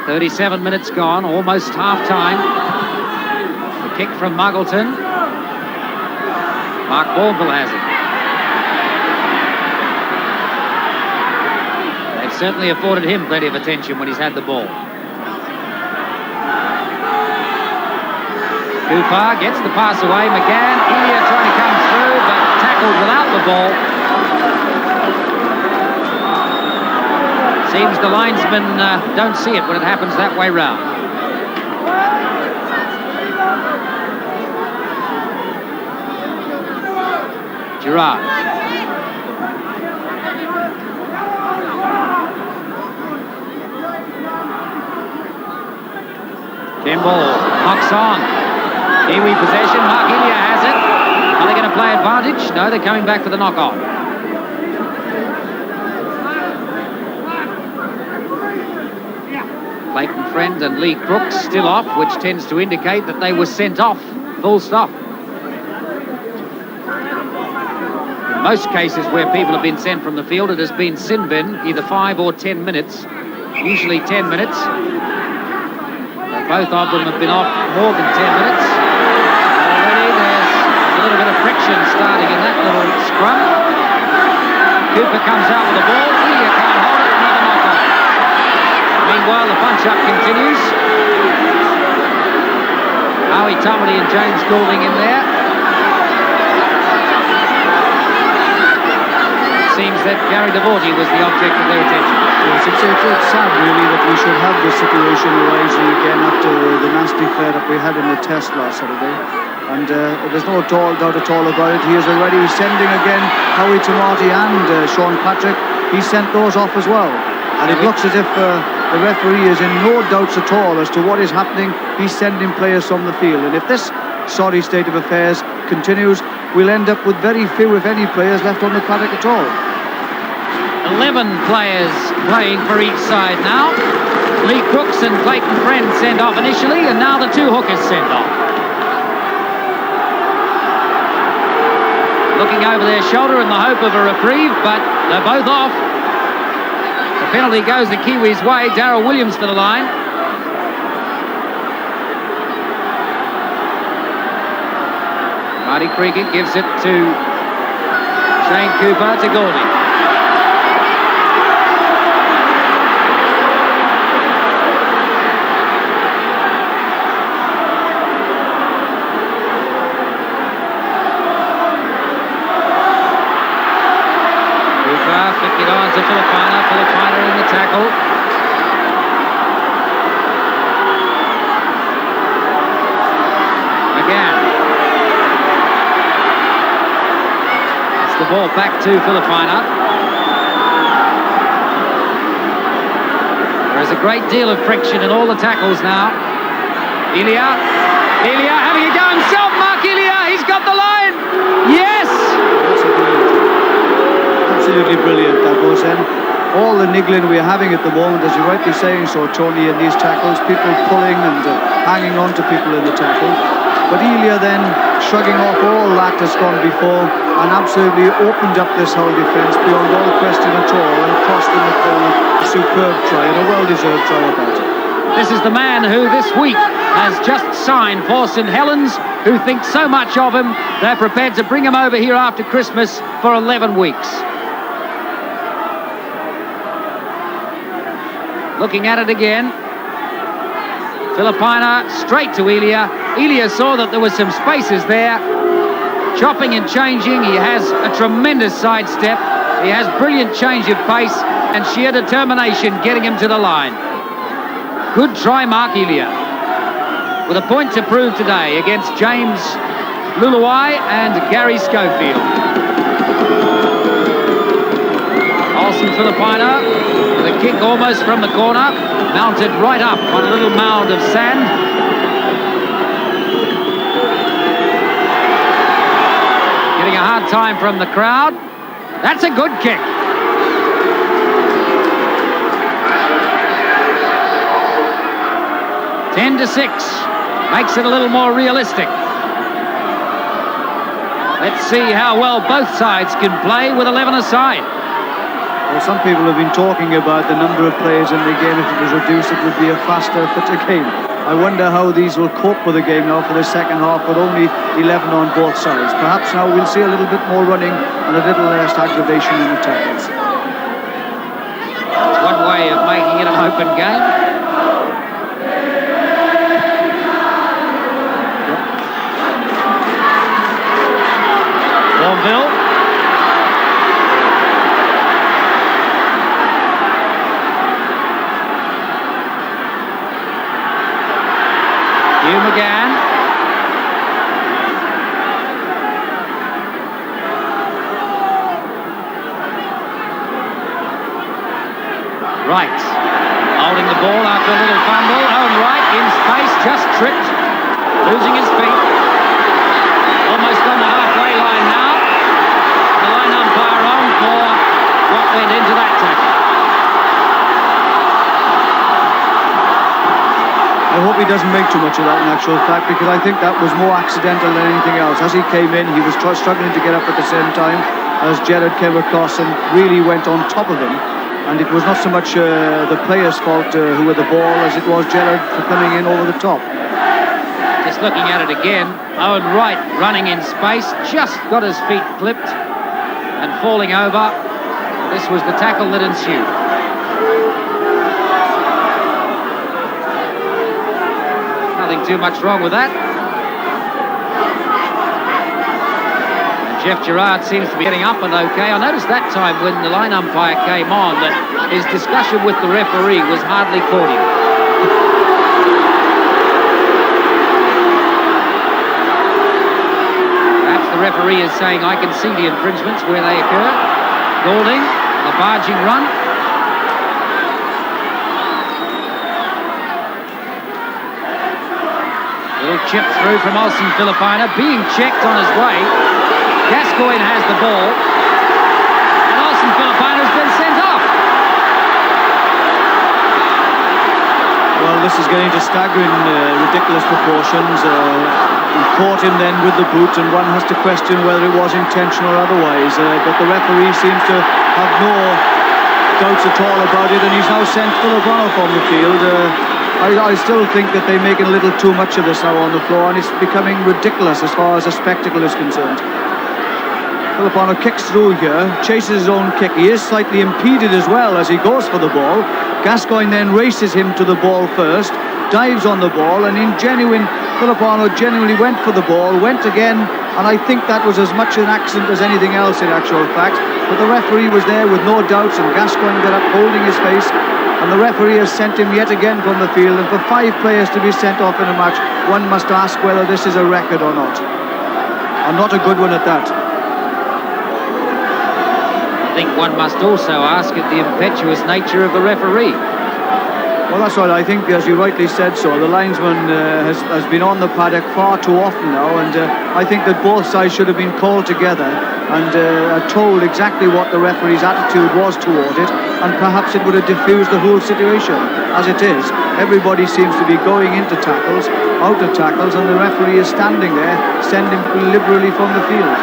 S1: 37 minutes gone, almost half-time. The kick from Muggleton. Mark Bourneville has it. They've certainly afforded him plenty of attention when he's had the ball. Cooper gets the pass away. McGann, Elia trying to come through, but tackled without the ball. Seems the linesmen don't see it when it happens that way round. Gerard. Kimball knocks on. Kiwi possession. Mark Elia has it. Are they going to play advantage? No, they're coming back for the knock-on. Clayton Friend and Lee Crooks still off, which tends to indicate that they were sent off, full stop. In most cases where people have been sent from the field, it has been sin bin, either 5 or 10 minutes, usually 10 minutes. But both of them have been off more than 10 minutes. Already there's a little bit of friction starting in that little scrum. Cooper comes out with the ball. Ilya can't hold it, another knock-off. Meanwhile, the punch-up continues. Howie Tumley and James Goulding in there. It seems that Gary Devorty was the object of their attention.
S2: Yes, it's sad really that we should have this situation arising again after the nasty flare-up we had in the test last Saturday. And there's no doubt at all about it. He is already sending again Howie Tamati and Sean Patrick. He sent those off as well. And it looks as if the referee is in no doubts at all as to what is happening. He's sending players from the field. And if this sorry state of affairs continues, we'll end up with very few, if any, players left on the paddock at all.
S1: 11 players playing for each side now. Lee Crooks and Clayton Friend sent off initially, and now the two hookers sent off. Looking over their shoulder in the hope of a reprieve, but they're both off. The penalty goes the Kiwis' way. Darryl Williams for the line. Marty Krieger gives it to Shane Cooper to Goldie. Flicked it on to Filipina. Filipina in the tackle. Again. It's the ball back to Filipina. There is a great deal of friction in all the tackles now. Ilya having a go himself. Mark Ilya, he's got the line. Yes!
S2: Absolutely brilliant that was, and all the niggling we're having at the moment, as you're rightly saying so, Tony, in these tackles, people pulling and hanging on to people in the tackle. But Ilya then shrugging off all that has gone before and absolutely opened up this Hull defence beyond all question at all and cost them a superb try and a well-deserved try at that.
S1: This is the man who this week has just signed for St Helens, who think so much of him, they're prepared to bring him over here after Christmas for 11 weeks. Looking at it again. Filipina straight to Ilya. Ilya saw that there were some spaces there. Chopping and changing. He has a tremendous sidestep. He has brilliant change of pace and sheer determination getting him to the line. Good try, Mark Ilya. With a point to prove today against James Luluai and Gary Schofield. Olsen Filipina with a kick almost from the corner, mounted right up on a little mound of sand. Getting a hard time from the crowd. That's a good kick. Ten to 6 makes it a little more realistic. Let's see how well both sides can play with 11 aside.
S2: Well, some people have been talking about the number of players in the game. If it was reduced, it would be a faster, fitter game. I wonder how these will cope with the game now for the second half with only 11 on both sides. Perhaps now we'll see a little bit more running and a little less aggravation in the tackles.
S1: It's one way of making it an open game. Bill. Hugh McGann. Right. Holding the ball after a little fumble. Owen Wright in space, just tripped. Losing his feet. Almost on the halfway line now. The line umpire on for what went into that tackle.
S2: referee doesn't make too much of that in actual fact, because I think that was more accidental than anything else. As he came in, he was struggling to get up at the same time as Gerrard came across and really went on top of him. And it was not so much the player's fault who had the ball as it was Gerrard for coming in over the top.
S1: Just looking at it again, Owen Wright running in space, just got his feet clipped and falling over. This was the tackle that ensued. Nothing too much wrong with that. And Jeff Gerrard seems to be getting up and okay. I noticed that time when the line umpire came on that his discussion with the referee was hardly cordial. Perhaps the referee is saying, I can see the infringements where they occur. Goulding, the barging run. Little chip through from Olsen Filipina, being checked on his way. Gascoigne has the ball. And Olsen Filipina has been sent off.
S2: Well, this is getting to staggering, ridiculous proportions. He caught him then with the boot, and one has to question whether it was intentional or otherwise. But the referee seems to have no doubts at all about it, and he's now sent Filipina from the field. I still think that they're making a little too much of this now on the floor, and it's becoming ridiculous as far as a spectacle is concerned. Filipina kicks through here, chases his own kick. He is slightly impeded as well as he goes for the ball. Gascoigne then races him to the ball first, dives on the ball, and Filipina genuinely went for the ball, went again, and I think that was as much an accident as anything else in actual fact. But the referee was there with no doubts, and Gascoigne got up holding his face, and the referee has sent him yet again from the field. And for 5 players to be sent off in a match, one must ask whether this is a record or not. And not a good one at that.
S1: I think one must also ask at the impetuous nature of the referee.
S2: Well, that's right. I think, as you rightly said so, the linesman has been on the paddock far too often now, and I think that both sides should have been called together and told exactly what the referee's attitude was toward it, and perhaps it would have diffused the whole situation. As it is, everybody seems to be going into tackles, out of tackles, and the referee is standing there, sending people liberally from the field.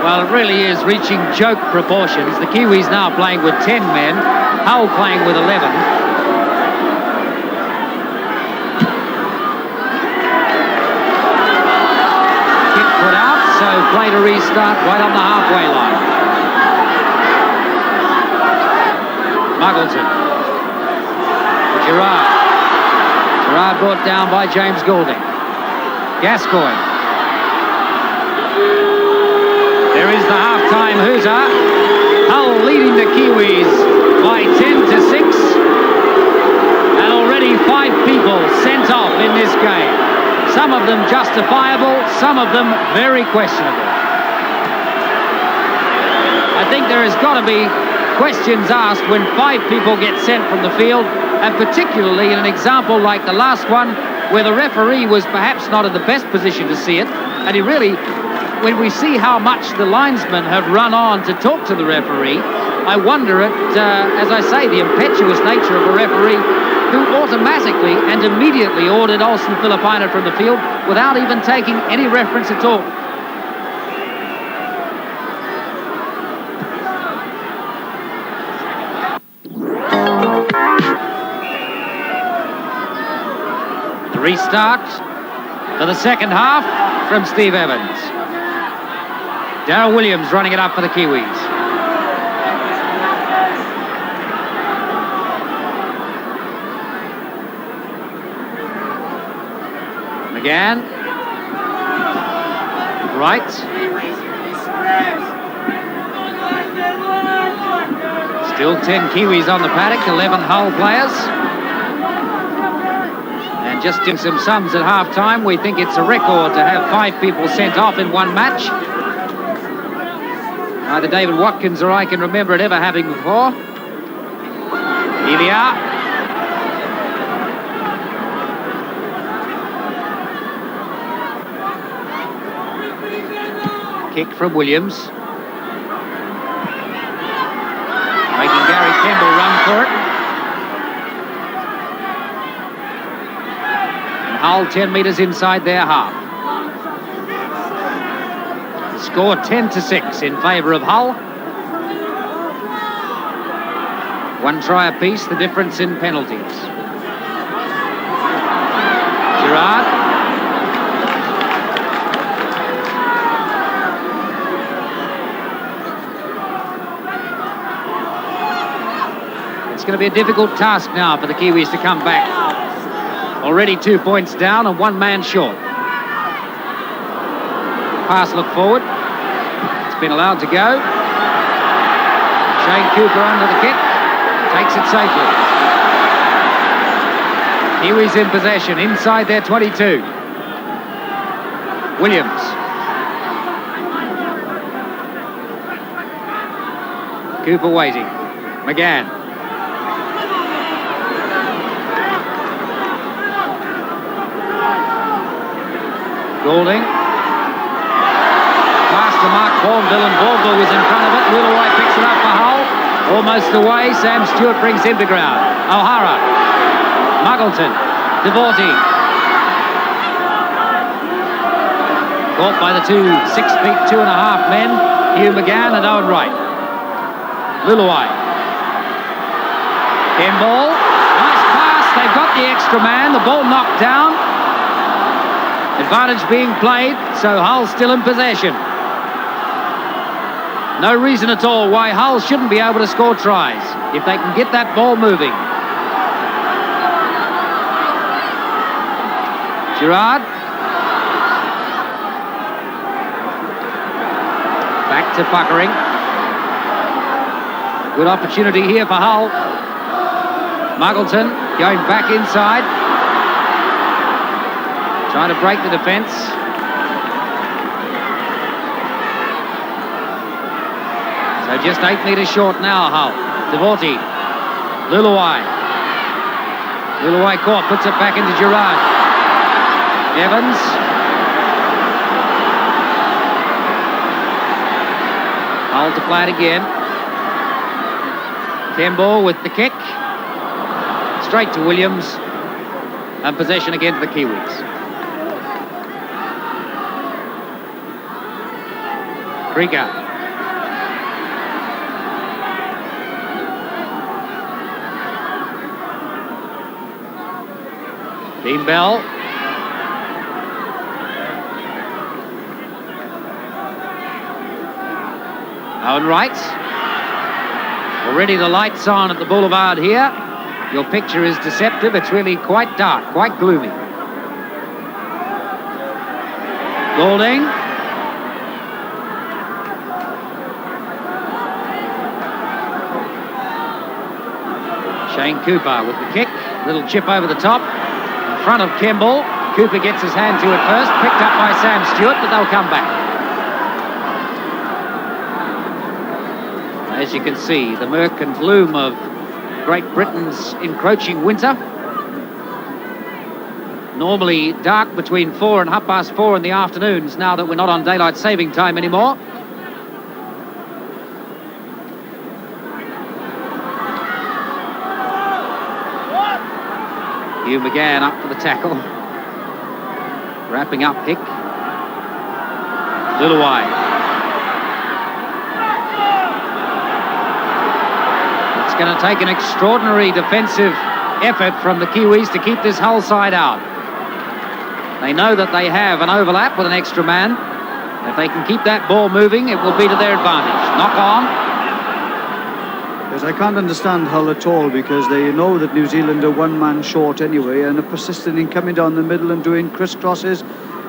S1: Well, it really is reaching joke proportions. The Kiwis now playing with 10 men, Hull playing with 11. Kick put out, so play to restart right on the halfway line. Muggleton. Gerrard. Gerrard brought down by James Goulding. Gascoigne. There is the half-time hooter. Hull leading the Kiwis by 10-6. And already 5 people sent off in this game. Some of them justifiable, some of them very questionable. I think there has got to be questions asked when 5 people get sent from the field, and particularly in an example like the last one, where the referee was perhaps not in the best position to see it, and he really... When we see how much the linesmen have run on to talk to the referee, I wonder at, as I say, the impetuous nature of a referee who automatically and immediately ordered Olsen Filipina from the field without even taking any reference at all. The restart for the second half from Steve Evans. Darryl Williams running it up for the Kiwis. McGann. Right. Still 10 Kiwis on the paddock, 11 Hull players. And just doing some sums at half-time, we think it's a record to have 5 people sent off in one match. Neither David Watkins or I can remember it ever happening before. Here we are. Kick from Williams. Making Gary Kemble run for it. Hull 10 metres inside their half. Score 10-6 in favour of Hull. One try apiece, the difference in penalties. Gerard. It's going to be a difficult task now for the Kiwis to come back. Already 2 points down and one man short. Pass look forward. It's been allowed to go. Shane Cooper under the kick. Takes it safely. Kiwis in possession inside their 22. Williams. Cooper waiting. McGann. Golding. Pass to Mark Bourneville, and Bourneville was in front of it. Lillaway picks it up for Hull. Almost away. Sam Stewart brings him to ground. O'Hara. Muggleton. Devorty. Caught by the 2 6 feet 2.5 men, Hugh McGann and Owen Wright. Lillaway. Kemball. Nice pass. They've got the extra man. The ball knocked down. Advantage being played, so Hull still in possession. No reason at all why Hull shouldn't be able to score tries if they can get that ball moving. Gerard. Back to Puckering. Good opportunity here for Hull. Muggleton going back inside. Trying to break the defence. So just 8 metres short now, Hull. Devorty. Lillaway. Lillaway caught, puts it back into Gerard. Evans. Hull to play it again. Kemball with the kick. Straight to Williams. And possession again for the Kiwis. Krieger. Dean Bell. Owen Wright. Already the lights on at the boulevard here. Your picture is deceptive. It's really quite dark, quite gloomy. Golding. Shane Cooper with the kick. Little chip over the top. In front of Kemball. Cooper gets his hand to it first. Picked up by Sam Stewart, but they'll come back. As you can see, the murk and gloom of Great Britain's encroaching winter. Normally dark between 4 and 4:30 in the afternoons now that we're not on daylight saving time anymore. Hugh McGann up for the tackle. Wrapping up Hick. Lillaway. It's going to take an extraordinary defensive effort from the Kiwis to keep this Hull side out. They know that they have an overlap with an extra man. If they can keep that ball moving, it will be to their advantage. Knock on.
S2: Yes, I can't understand Hull at all, because they know that New Zealand are one man short anyway and are persistent in coming down the middle and doing crisscrosses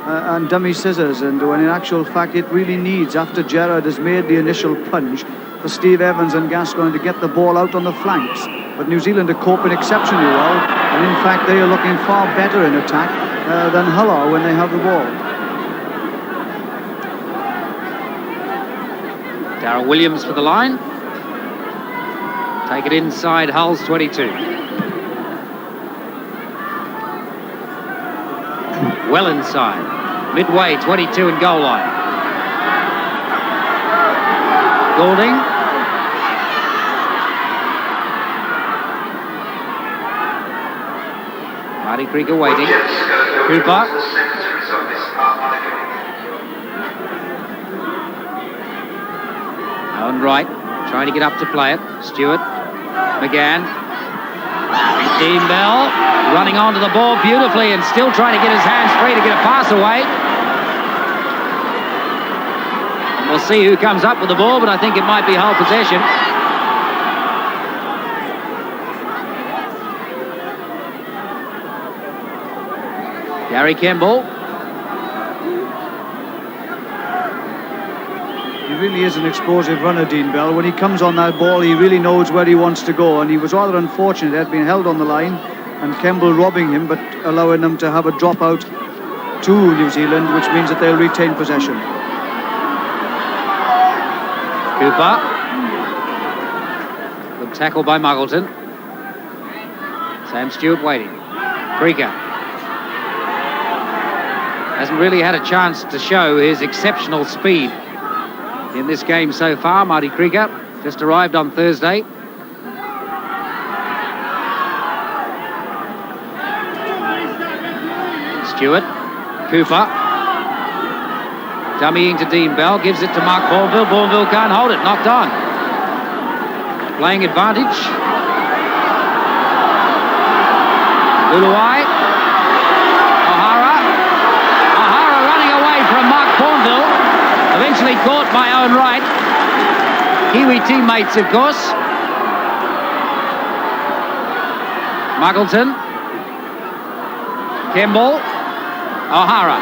S2: and dummy scissors, and when in actual fact it really needs, after Gerrard has made the initial punch, for Steve Evans and Gascoigne to get the ball out on the flanks. But New Zealand are coping exceptionally well, and in fact they are looking far better in attack than Hull are when they have the ball.
S1: Darryl Williams for the line. Take it inside Hull's 22. Well inside. Midway, 22 and goal line. Golding. Marty Krieger waiting. Cooper. On right, trying to get up to play it. Stewart, McGann, Dean Bell running onto the ball beautifully and still trying to get his hands free to get a pass away. And we'll see who comes up with the ball, but I think it might be Hull possession. Gary Kemble.
S2: He really is an explosive runner, Dean Bell. When he comes on that ball, he really knows where he wants to go, and he was rather unfortunate. He had been held on the line, and Kemble robbing him, but allowing them to have a drop out to New Zealand, which means that they'll retain possession.
S1: Cooper. Good tackle by Muggleton. Sam Stewart waiting. Krieger. Hasn't really had a chance to show his exceptional speed in this game so far. Marty Krieger just arrived on Thursday. Stewart, Cooper, dummying to Dean Bell, gives it to Mark Bourneville. Bourneville can't hold it, knocked on. Playing advantage. Uluwai. O'Hara running away from Mark Bourneville. Eventually caught by Owen Wright. Kiwi teammates, of course. Muggleton. Kemble. O'Hara.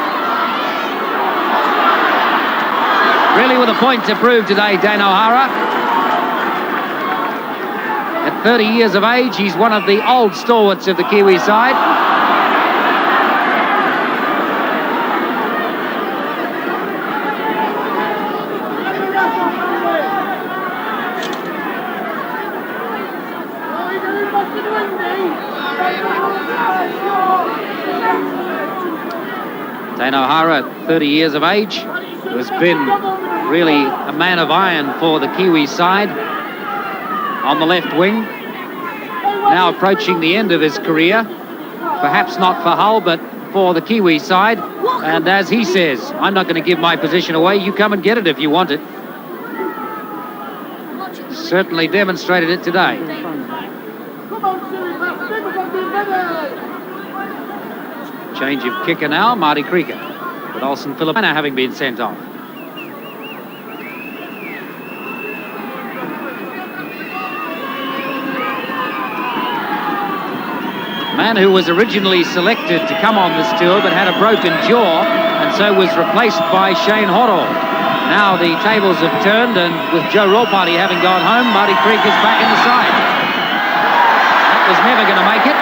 S1: Really with a point to prove today, Dan O'Hara. At 30 years of age, he's one of the old stalwarts of the Kiwi side. Dan O'Hara, 30 years of age, who has been really a man of iron for the Kiwi side on the left wing. Now approaching the end of his career, perhaps not for Hull, but for the Kiwi side. And as he says, I'm not going to give my position away. You come and get it if you want it. Certainly demonstrated it today. Change of kicker now, Marty Krieger, with Olsen Filipina having been sent off. Man who was originally selected to come on this tour but had a broken jaw and so was replaced by Shane Hoddle. Now the tables have turned, and with Joe Rawparty having gone home, Marty Krieger's back in the side. That was never going to make it.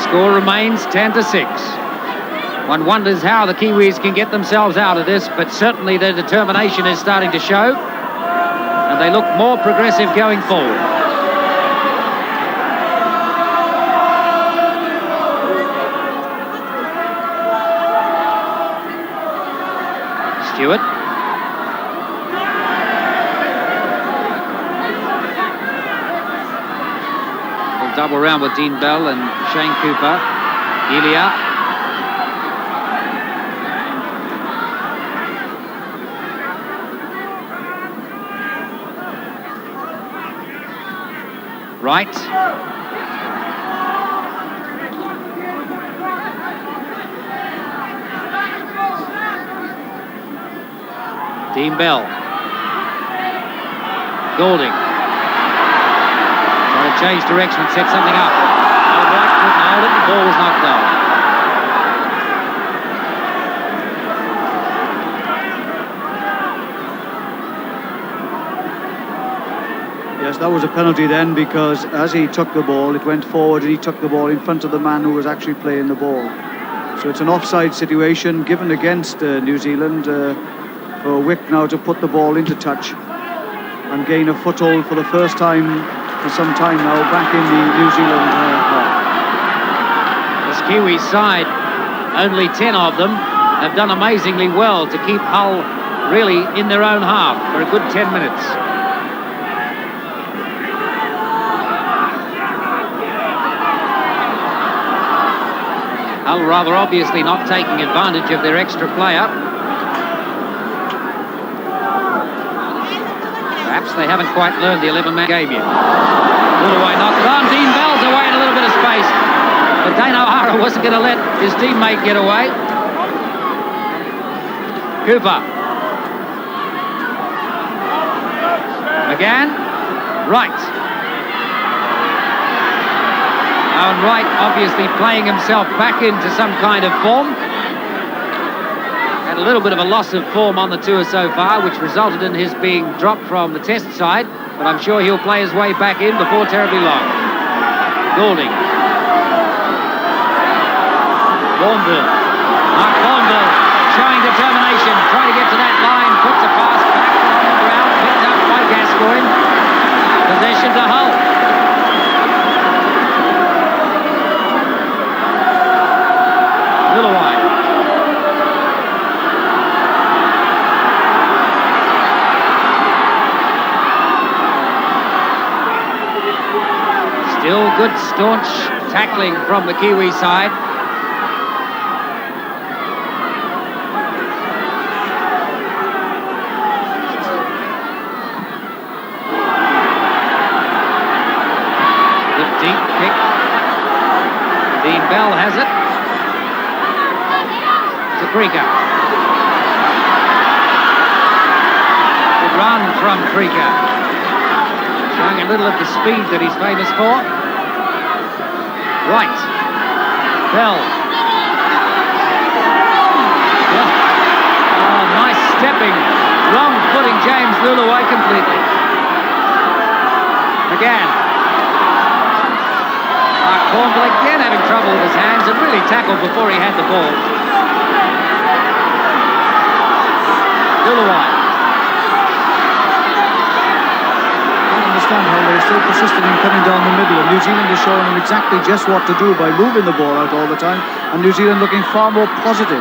S1: Score remains 10-6. One wonders how the Kiwis can get themselves out of this, but certainly their determination is starting to show, and they look more progressive going forward. Stewart. Double round with Dean Bell and Shane Cooper. Elia. Right. Dean Bell. Golding. Trying to change direction and set something up. Owen Wright couldn't hold it, the ball was knocked down.
S2: Yes, that was a penalty then, because as he took the ball, it went forward and he took the ball in front of the man who was actually playing the ball. So it's an offside situation given against New Zealand for Wick now to put the ball into touch and gain a foothold for the first time for some time now back in the New Zealand half.
S1: This Kiwi side, only 10 of them, have done amazingly well to keep Hull really in their own half for a good 10 minutes. Hull rather obviously not taking advantage of their extra player. Perhaps they haven't quite learned the 11-man game yet. Lullaway knocked it on. Dean Bell's away in a little bit of space. But Dane O'Hara wasn't going to let his teammate get away. Cooper. McGann. Wright. Owen Wright obviously playing himself back into some kind of form. Had a little bit of a loss of form on the tour so far, which resulted in his being dropped from the test side, but I'm sure he'll play his way back in before terribly long. Goulding. Bourneville. Mark Bourneville showing determination, trying to get to that line, puts a pass back on the ground, picked up by Gascoigne. Possession to Hull. Lullaway. Still good staunch tackling from the Kiwi side. Good deep kick. Dean Bell has it. Krika. Good run from Krika. Showing a little of the speed that he's famous for. Right. Bell. Yeah. Oh, nice stepping. Wrong footing James Lullaway completely. Again. Mark Bourneville again having trouble with his hands and really tackled before he had the ball. Lullaway.
S2: I don't understand how they're still persistent in coming down the middle, and New Zealand is showing them exactly just what to do by moving the ball out all the time, and New Zealand looking far more positive.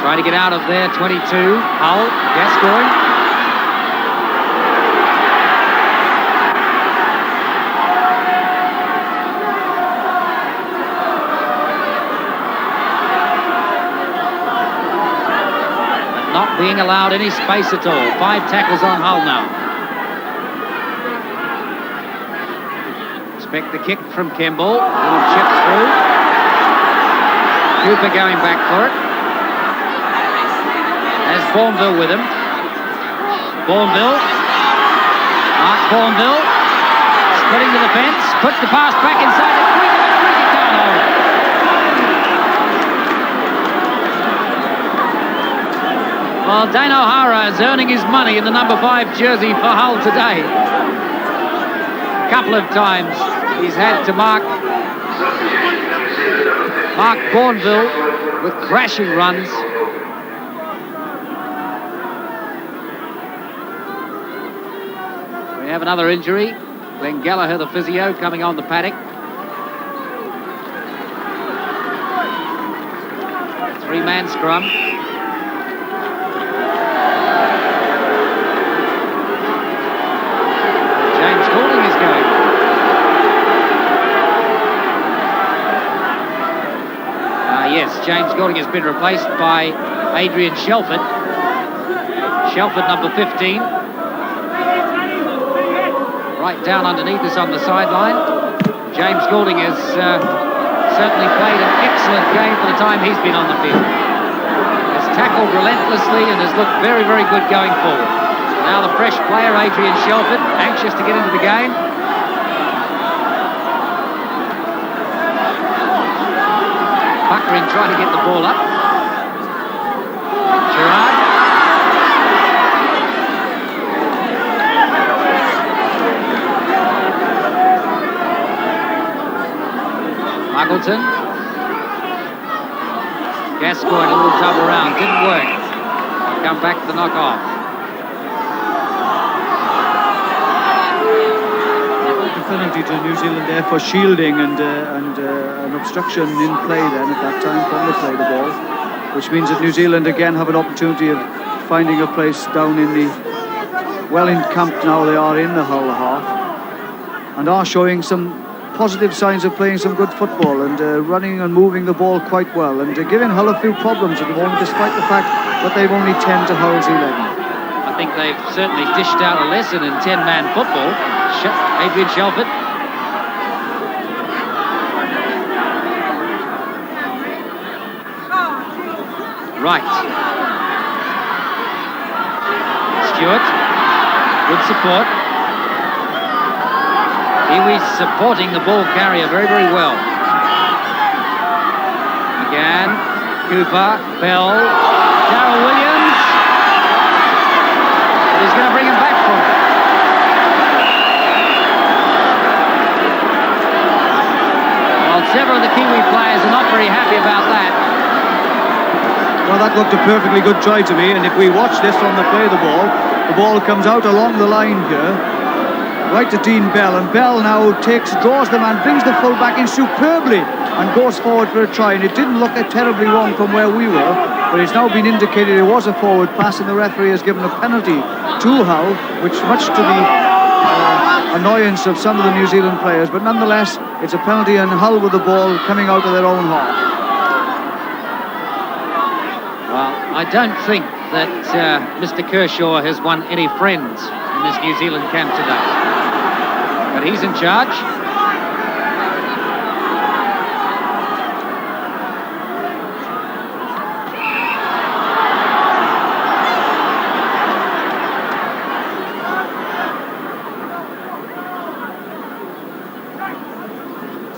S1: Trying to get out of there, 22. Hull, Gascoigne. Not being allowed any space at all. 5 tackles on Hull now. Expect the kick from Kemble. Little chip through. Cooper going back for it. Has Bourneville with him. Bourneville. Mark Bourneville. Splitting to the fence. Puts the pass back inside the Krika. Krika can't hold it. Well, Dane O'Hara is earning his money in the number 5 jersey for Hull today. A couple of times he's had to mark Bourneville with crashing runs. We have another injury. Glenn Gallagher, the physio, coming on the paddock. 3-man scrum. James Goulding is going. Yes, James Goulding has been replaced by Adrian Shelford. Shelford, number 15. Right down underneath us on the sideline. James Goulding has certainly played an excellent game for the time he's been on the field. Has tackled relentlessly and has looked very, very good going forward. Now the fresh player, Adrian Shelford, anxious to get into the game. Buckering trying to get the ball up. Gerard. Muggleton. Gascoigne, a little double round, didn't work. Come back to the knock-off.
S2: Penalty to New Zealand there for shielding and an obstruction in play then at that time from the play the ball, which means that New Zealand again have an opportunity of finding a place down in the well encamped now they are in the Hull half and are showing some positive signs of playing some good football and running and moving the ball quite well, and giving Hull a few problems at the moment, despite the fact that they've only 10 to Hull's 11.
S1: I think they've certainly dished out a lesson in 10-man football. Adrian Shelford. Right. Stewart. Good support. Kiwis supporting the ball carrier very, very well. McGann, Cooper, Bell, Darryl Williams. But he's going to bring him back from it. Well, several of the Kiwi players are not very happy about that.
S2: Well, that looked a perfectly good try to me, and if we watch this from the play of the ball comes out along the line here, right to Dean Bell, and Bell now draws the man, brings the full back in superbly, and goes forward for a try, and it didn't look terribly wrong from where we were, but it's now been indicated it was a forward pass, and the referee has given a penalty to Hull, which much to the annoyance of some of the New Zealand players, but nonetheless, it's a penalty, and Hull with the ball coming out of their own half.
S1: Well, I don't think that Mr. Kershaw has won any friends in this New Zealand camp today. But he's in charge.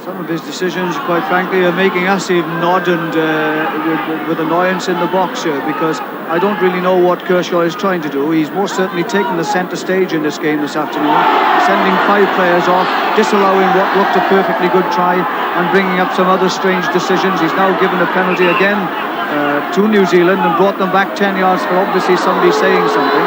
S2: Some of his decisions, quite frankly, are making us even nod and with annoyance in the box here, because I don't really know what Kershaw is trying to do. He's most certainly taken the centre stage in this game this afternoon, sending 5 players off, disallowing what looked a perfectly good try, and bringing up some other strange decisions. He's now given a penalty again to New Zealand and brought them back 10 yards for obviously somebody saying something.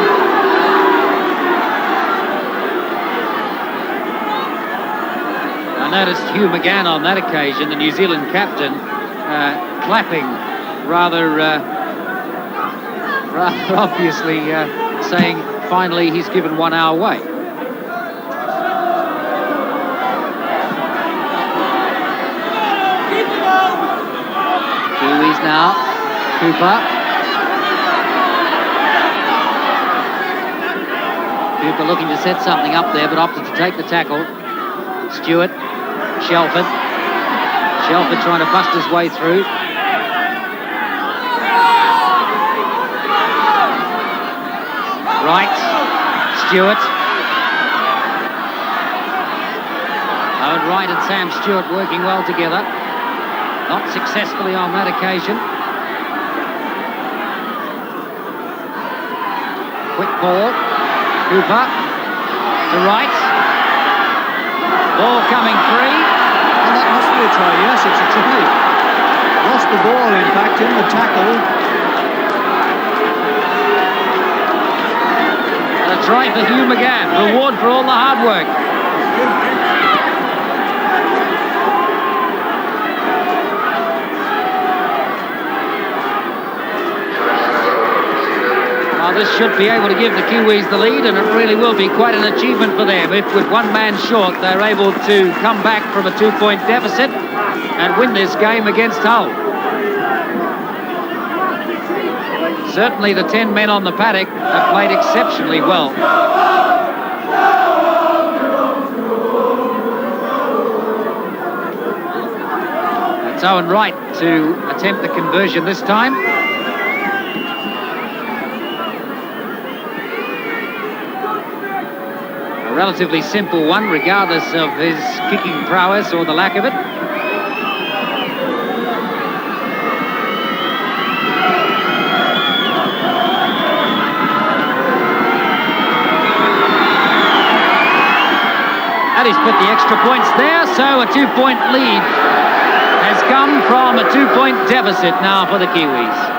S1: I noticed Hugh McGann on that occasion, the New Zealand captain, clapping rather obviously, saying finally he's given one our way. Kiwis now. Cooper. Cooper looking to set something up there, but opted to take the tackle. Stewart. Shelford. Shelford trying to bust his way through. Right. Stewart. Owen Wright and Sam Stewart working well together. Not successfully on that occasion. Quick ball. Cooper. To Wright. Ball coming free.
S2: And that must be a try, yes, it's a try. Lost the ball, in fact, in the tackle.
S1: And a try for Hugh McGann. Reward for all the hard work. This should be able to give the Kiwis the lead, and it really will be quite an achievement for them if, with one man short, they're able to come back from a 2-point deficit and win this game against Hull. Certainly the 10 men on the paddock have played exceptionally well. It's Owen Wright to attempt the conversion this time. Relatively simple one, regardless of his kicking prowess or the lack of it. And he's put the extra points there, so a 2-point lead has come from a 2-point deficit now for the Kiwis.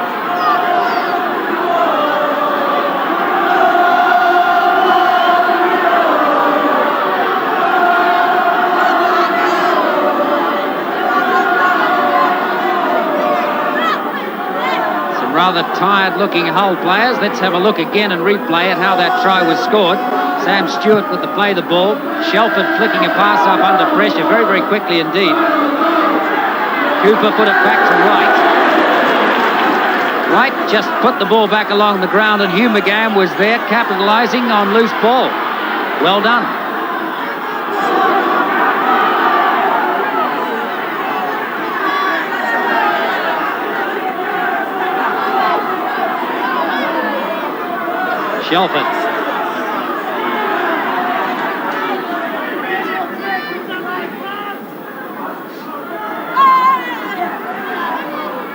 S1: Rather tired-looking Hull players. Let's have a look again and replay at how that try was scored. Sam Stewart with the play the ball. Shelford flicking a pass up under pressure very, very quickly indeed. Cooper put it back to Wright. Wright just put the ball back along the ground, and Hugh McGann was there capitalising on loose ball. Well done. Shelford.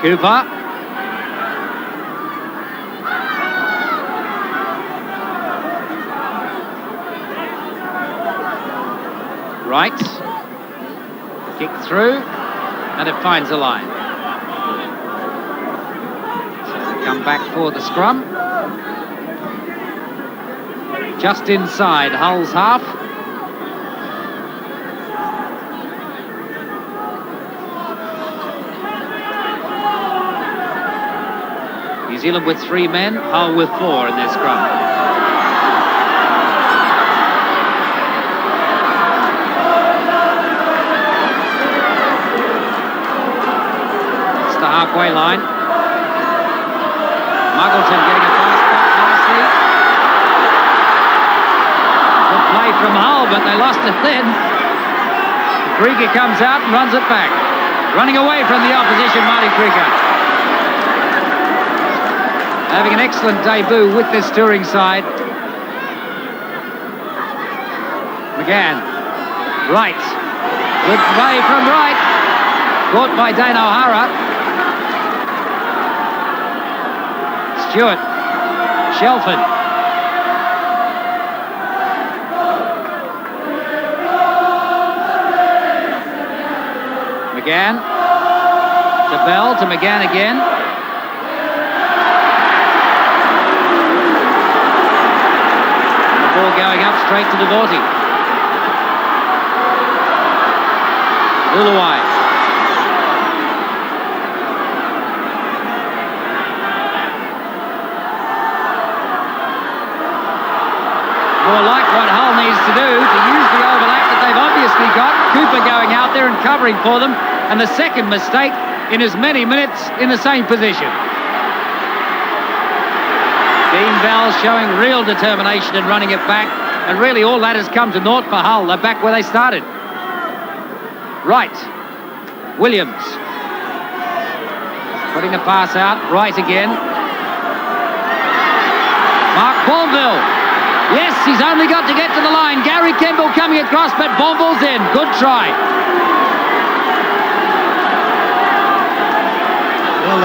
S1: Cooper. Right. Kick through, and it finds the line. So they come back for the scrum. Just inside Hull's half. New Zealand with 3 men, Hull with 4 in their scrum. It's the halfway line. Muggleton getting a pass back nicely. Good play from Hull, but they lost it then. Krieger comes out and runs it back. Running away from the opposition, Marty Krieger. Having an excellent debut with this touring side. McGann. Wright. Good play from Wright. Caught by Dane O'Hara. Stewart. Shelford. McGann. To Bell, to McGann again. Ball going up straight to Devorty. Luluai. More like what Hull needs to do to use the overlap that they've obviously got. Cooper going out there and covering for them, and the second mistake in as many minutes in the same position. Dean Bell showing real determination in running it back, and really all that has come to naught for Hull. They're back where they started. Right. Williams. Putting the pass out. Right again. Mark Bonville. Yes, he's only got to get to the line. Gary Kemble coming across, but Bonville's in. Good try.
S2: Well,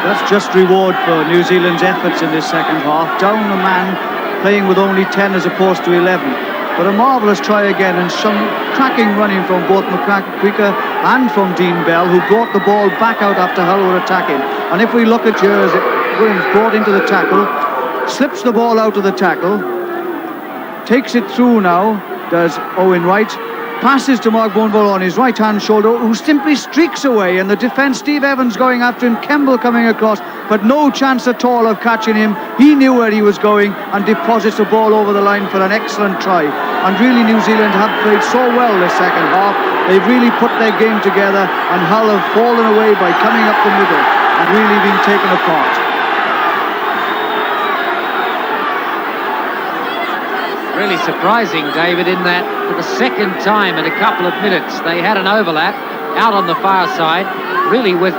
S2: that's just reward for New Zealand's efforts in this second half. Down a man, playing with only 10 as opposed to 11. But a marvellous try again, and some cracking running from both McCracken and from Dean Bell, who brought the ball back out after Hull were attacking. And if we look at here, as Williams brought into the tackle, slips the ball out of the tackle, takes it through now, does Owen Wright, passes to Mark Bonville on his right-hand shoulder, who simply streaks away, and the defence, Steve Evans going after him, Kemble coming across, but no chance at all of catching him. He knew where he was going and deposits the ball over the line for an excellent try. And really, New Zealand have played so well this second half. They've really put their game together, and Hull have fallen away by coming up the middle and really been taken apart.
S1: Really surprising, David, in that for the second time in a couple of minutes they had an overlap out on the far side, really with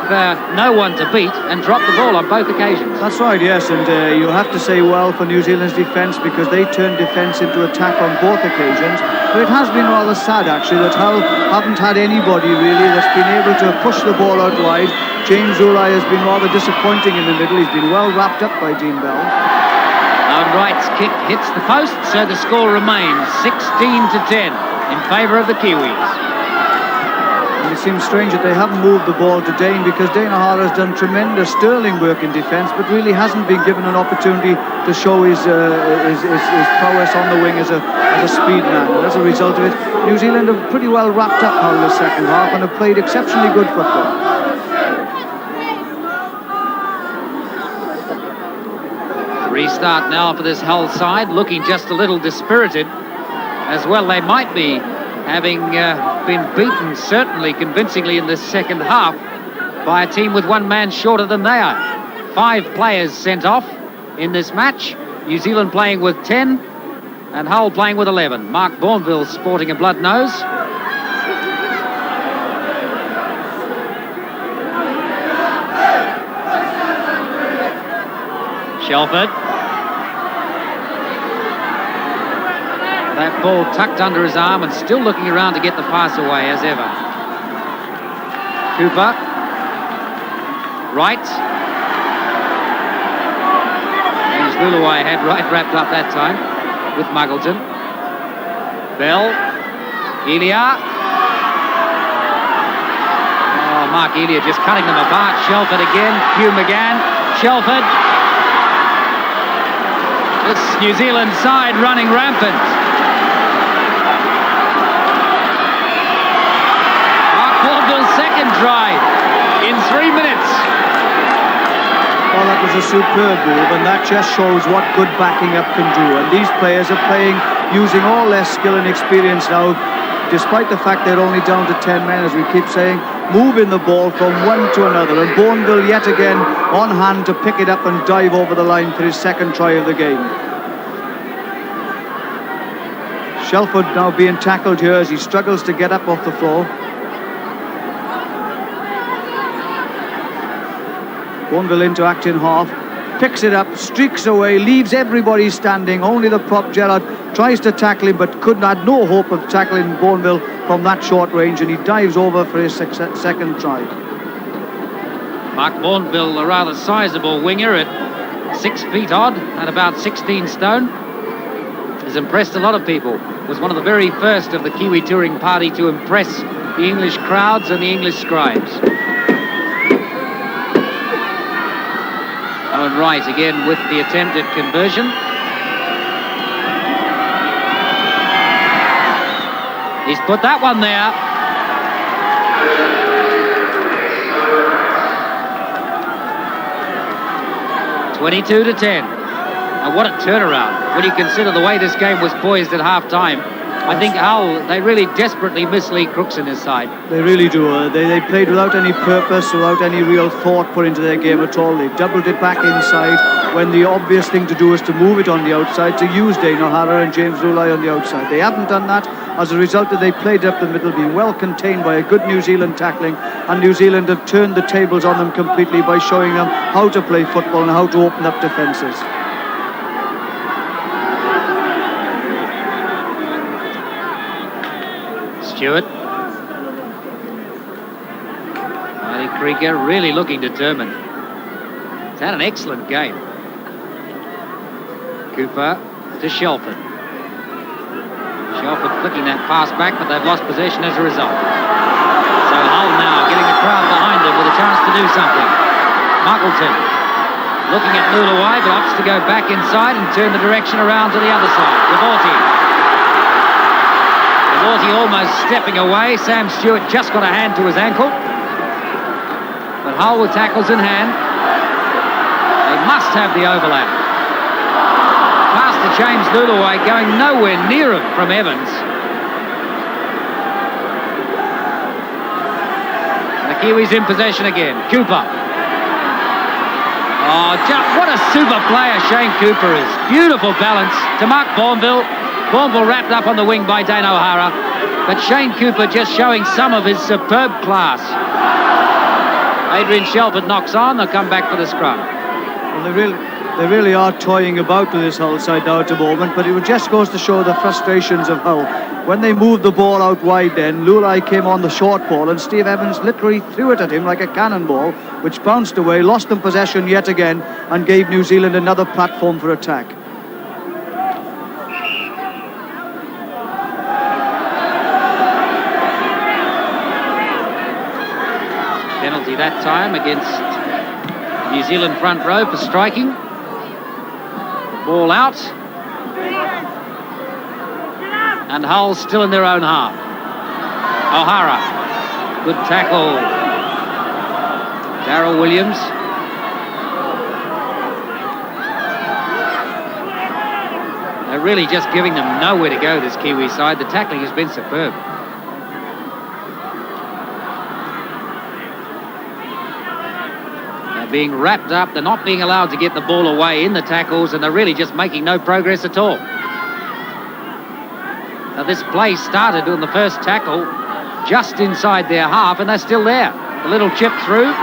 S1: no one to beat, and dropped the ball on both occasions.
S2: That's right, yes, and you have to say well for New Zealand's defence, because they turned defence into attack on both occasions. But it has been rather sad, actually, that Hull haven't had anybody really that's been able to push the ball out wide. James Ulai has been rather disappointing in the middle. He's been well wrapped up by Dean Bell.
S1: And Wright's kick hits the post, so the score remains 16-10 in favour of the Kiwis.
S2: And it seems strange that they haven't moved the ball to Dane, because Dane O'Hara has done tremendous sterling work in defence, but really hasn't been given an opportunity to show his prowess on the wing as a speed man. And as a result of it, New Zealand have pretty well wrapped up Hull the second half and have played exceptionally good football.
S1: Restart now for this Hull side, looking just a little dispirited. As well they might be, having been beaten certainly convincingly in this second half by a team with one man shorter than they are. 5 players sent off in this match. New Zealand playing with 10 and Hull playing with 11. Mark Bourneville sporting a blood nose. Shelford. That ball tucked under his arm and still looking around to get the pass away as ever. Cooper. Right. James Luluwai had right wrapped up that time with Muggleton. Bell. Elia. Oh, Mark Elia just cutting them apart. Shelford again. Hugh McGann. Shelford. This New Zealand side running rampant. Mark Bourneville's second try in 3 minutes.
S2: Well, that was a superb move, and that just shows what good backing up can do. And these players are playing using all their skill and experience now, despite the fact they're only down to 10 men, as we keep saying, moving the ball from one to another. And Bourneville yet again on hand to pick it up and dive over the line for his second try of the game. Shelford now being tackled here as he struggles to get up off the floor. Bourneville into act in half, picks it up, streaks away, leaves everybody standing. Only the prop Gerrard tries to tackle him, but had no hope of tackling Bourneville from that short range, and he dives over for his second try.
S1: Mark Bourneville, a rather sizable winger at 6 feet odd and about 16 stone, has impressed a lot of people. Was one of the very first of the Kiwi touring party to impress the English crowds and the English scribes. Owen Wright again with the attempted conversion. He's put that one there. (22-10). And what a turnaround when you consider the way this game was poised at half-time. I think Hull, they really desperately miss Lee Crooks in his side.
S2: They really do. They played without any purpose, without any real thought put into their game at all. They doubled it back inside when the obvious thing to do is to move it on the outside, to use Dane O'Hara and James Lulai on the outside. They haven't done that. As a result, they played up the middle, being well contained by a good New Zealand tackling, and New Zealand have turned the tables on them completely by showing them how to play football and how to open up defences.
S1: Stewart. Marty Krieger really looking determined. He's had an excellent game. Cooper to Shelford. Shelford flicking that pass back, but they've lost possession as a result. So Hull now getting the crowd behind them with a chance to do something. Muggleton looking at Luluwai, but opts to go back inside and turn the direction around to the other side. Gavorty almost stepping away. Sam Stewart just got a hand to his ankle. But Hull with tackles in hand. They must have the overlap. Pass to James Luluwai, going nowhere near him from Evans. And the Kiwis in possession again. Cooper. Oh, what a super player Shane Cooper is. Beautiful balance to Mark Bourneville. Bourneville wrapped up on the wing by Dane O'Hara, but Shane Cooper just showing some of his superb class. Adrian Shelford knocks on. They'll come back for the scrum.
S2: Well, they really are toying about with this Hull side now at the moment, but it just goes to show the frustrations of Hull. When they moved the ball out wide then, Lulai came on the short ball and Steve Evans literally threw it at him like a cannonball, which bounced away, lost them possession yet again, and gave New Zealand another platform for attack.
S1: Penalty that time against New Zealand front row for striking. Ball out. And Hull still in their own half. O'Hara. Good tackle. Darryl Williams. really just giving them nowhere to go, this Kiwi side. The tackling has been superb. They're being wrapped up. They're not being allowed to get the ball away in the tackles, and they're really just making no progress at all. Now, this play started on the first tackle just inside their half, and they're still there. A little chip through.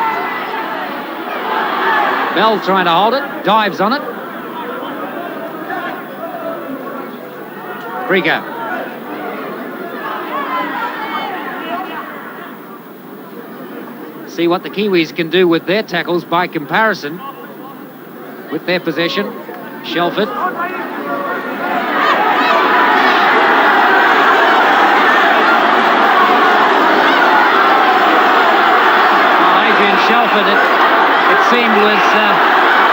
S1: Bell trying to hold it, dives on it. Krieger. See what the Kiwis can do with their tackles by comparison with their possession. Shelford. Shelford, it seemed, was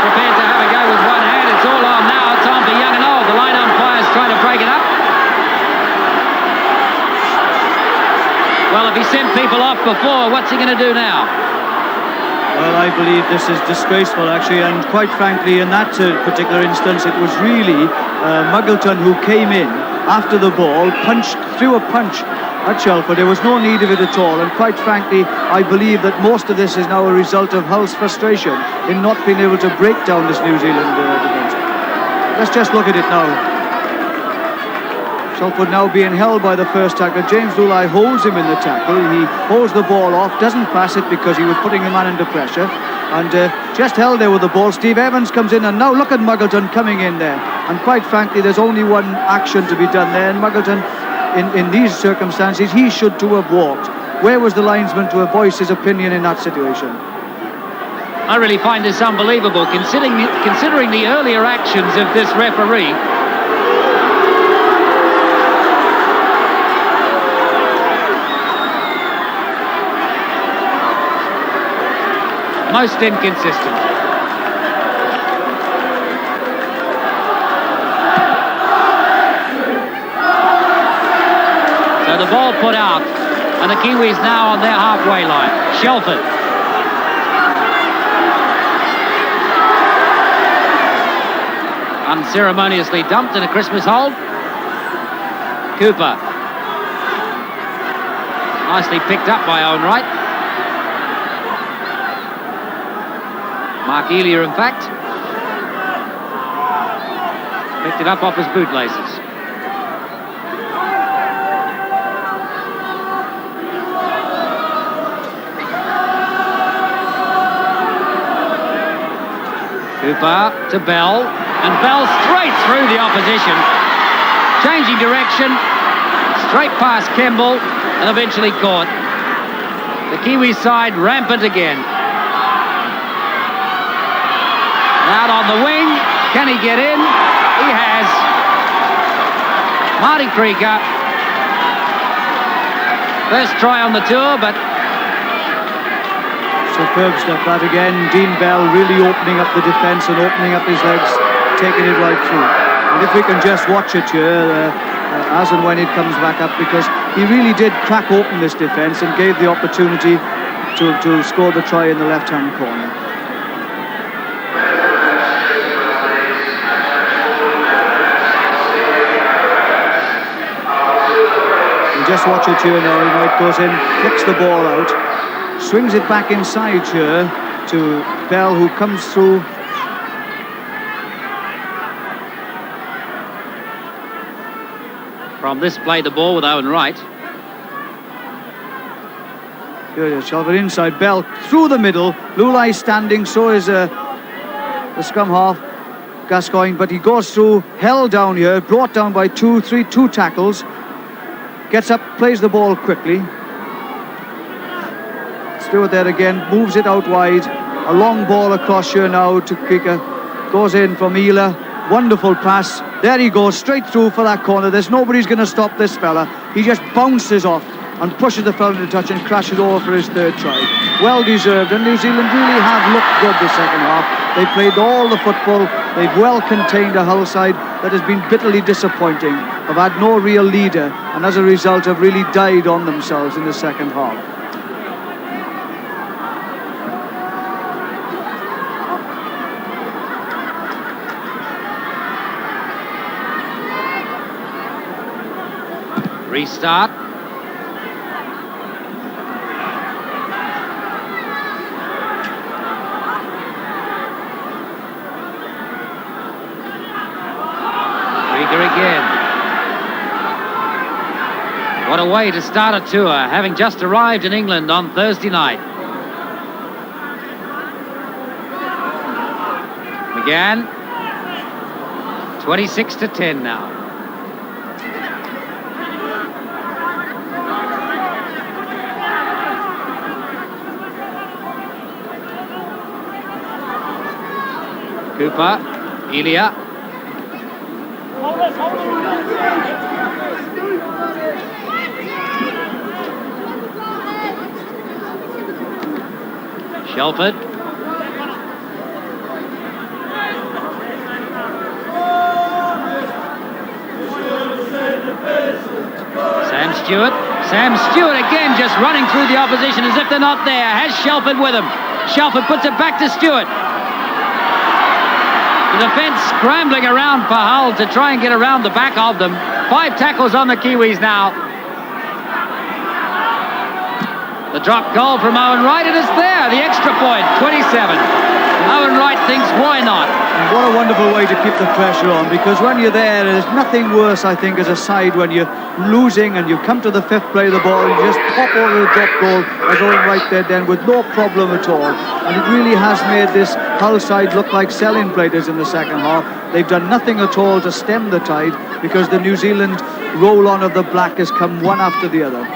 S1: prepared to have a go with one hand. It's all on now. Time for young and old. The line umpire's trying to break it up. Well, if he sent people off before, what's he going to do now?
S2: Well, I believe this is disgraceful, actually, and quite frankly, in that particular instance, it was really Muggleton who came in after the ball, threw a punch at Shelford. There was no need of it at all, and quite frankly, I believe that most of this is now a result of Hull's frustration in not being able to break down this New Zealand defence. Let's just look at it now. Shelford now being held by the first tackler. James Lulai holds him in the tackle. He holds the ball off, doesn't pass it because he was putting the man under pressure, and just held there with the ball. Steve Evans comes in, and now look at Muggleton coming in there, and quite frankly, there's only one action to be done there, and Muggleton, in these circumstances, he should too have walked. Where was the linesman to have voiced his opinion in that situation?
S1: I really find this unbelievable, considering the earlier actions of this referee. Most inconsistent. So the ball put out, and the Kiwis now on their halfway line. Shelford. Unceremoniously dumped in a Christmas hold. Cooper. Nicely picked up by Owen Wright. Mark Elia, in fact. Picked it up off his bootlaces. Cooper to Bell, and Bell straight through the opposition, changing direction, straight past Kemble, and eventually caught. The Kiwi side rampant again. Out on the wing, can he get in? He has. Marty Krieger, first try on the tour, but
S2: superb stuff that again. Dean Bell really opening up the defence and opening up his legs, taking it right through. And if we can just watch it here, as and when it comes back up, because he really did crack open this defence and gave the opportunity to score the try in the left-hand corner. You just watch it here now. He goes in, flicks the ball out, swings it back inside here to Bell, who comes through.
S1: From this play, the ball with Owen Wright.
S2: Here, Shelford inside, Bell through the middle. Lulai standing, so is the scrum half, Gascoigne, but he goes through, held down here, brought down by two tackles. Gets up, plays the ball quickly. Stewart there again, moves it out wide. A long ball across here now to Krieger. Goes in from Eela. Wonderful pass. There he goes, straight through for that corner. There's nobody's going to stop this fella. He just bounces off and pushes the fella into touch and crashes over for his third try. Well deserved, and New Zealand really have looked good the second half. They played all the football. They've well contained a Hull side that has been bitterly disappointing, have had no real leader, and as a result have really died on themselves in the second half.
S1: Restart. Rieger again. What a way to start a tour, having just arrived in England on Thursday night. McGann. 26-10 now. Cooper, Elia. Shelford. Sam Stewart again just running through the opposition as if they're not there. Has Shelford with him. Shelford puts it back to Stewart. The defence scrambling around for Hull to try and get around the back of them. 5 tackles on the Kiwis now. The drop goal from Owen Wright, and it's there, the extra point, 27. Owen Wright thinks, why not?
S2: And what a wonderful way to keep the pressure on, because when you're there's nothing worse, I think, as a side when you're losing and you come to the 5th play of the ball, you just pop over the drop goal as Owen Wright did then with no problem at all. And it really has made this Hull side look like selling platers in the second half. They've done nothing at all to stem the tide because the New Zealand roll-on of the black has come one after the other.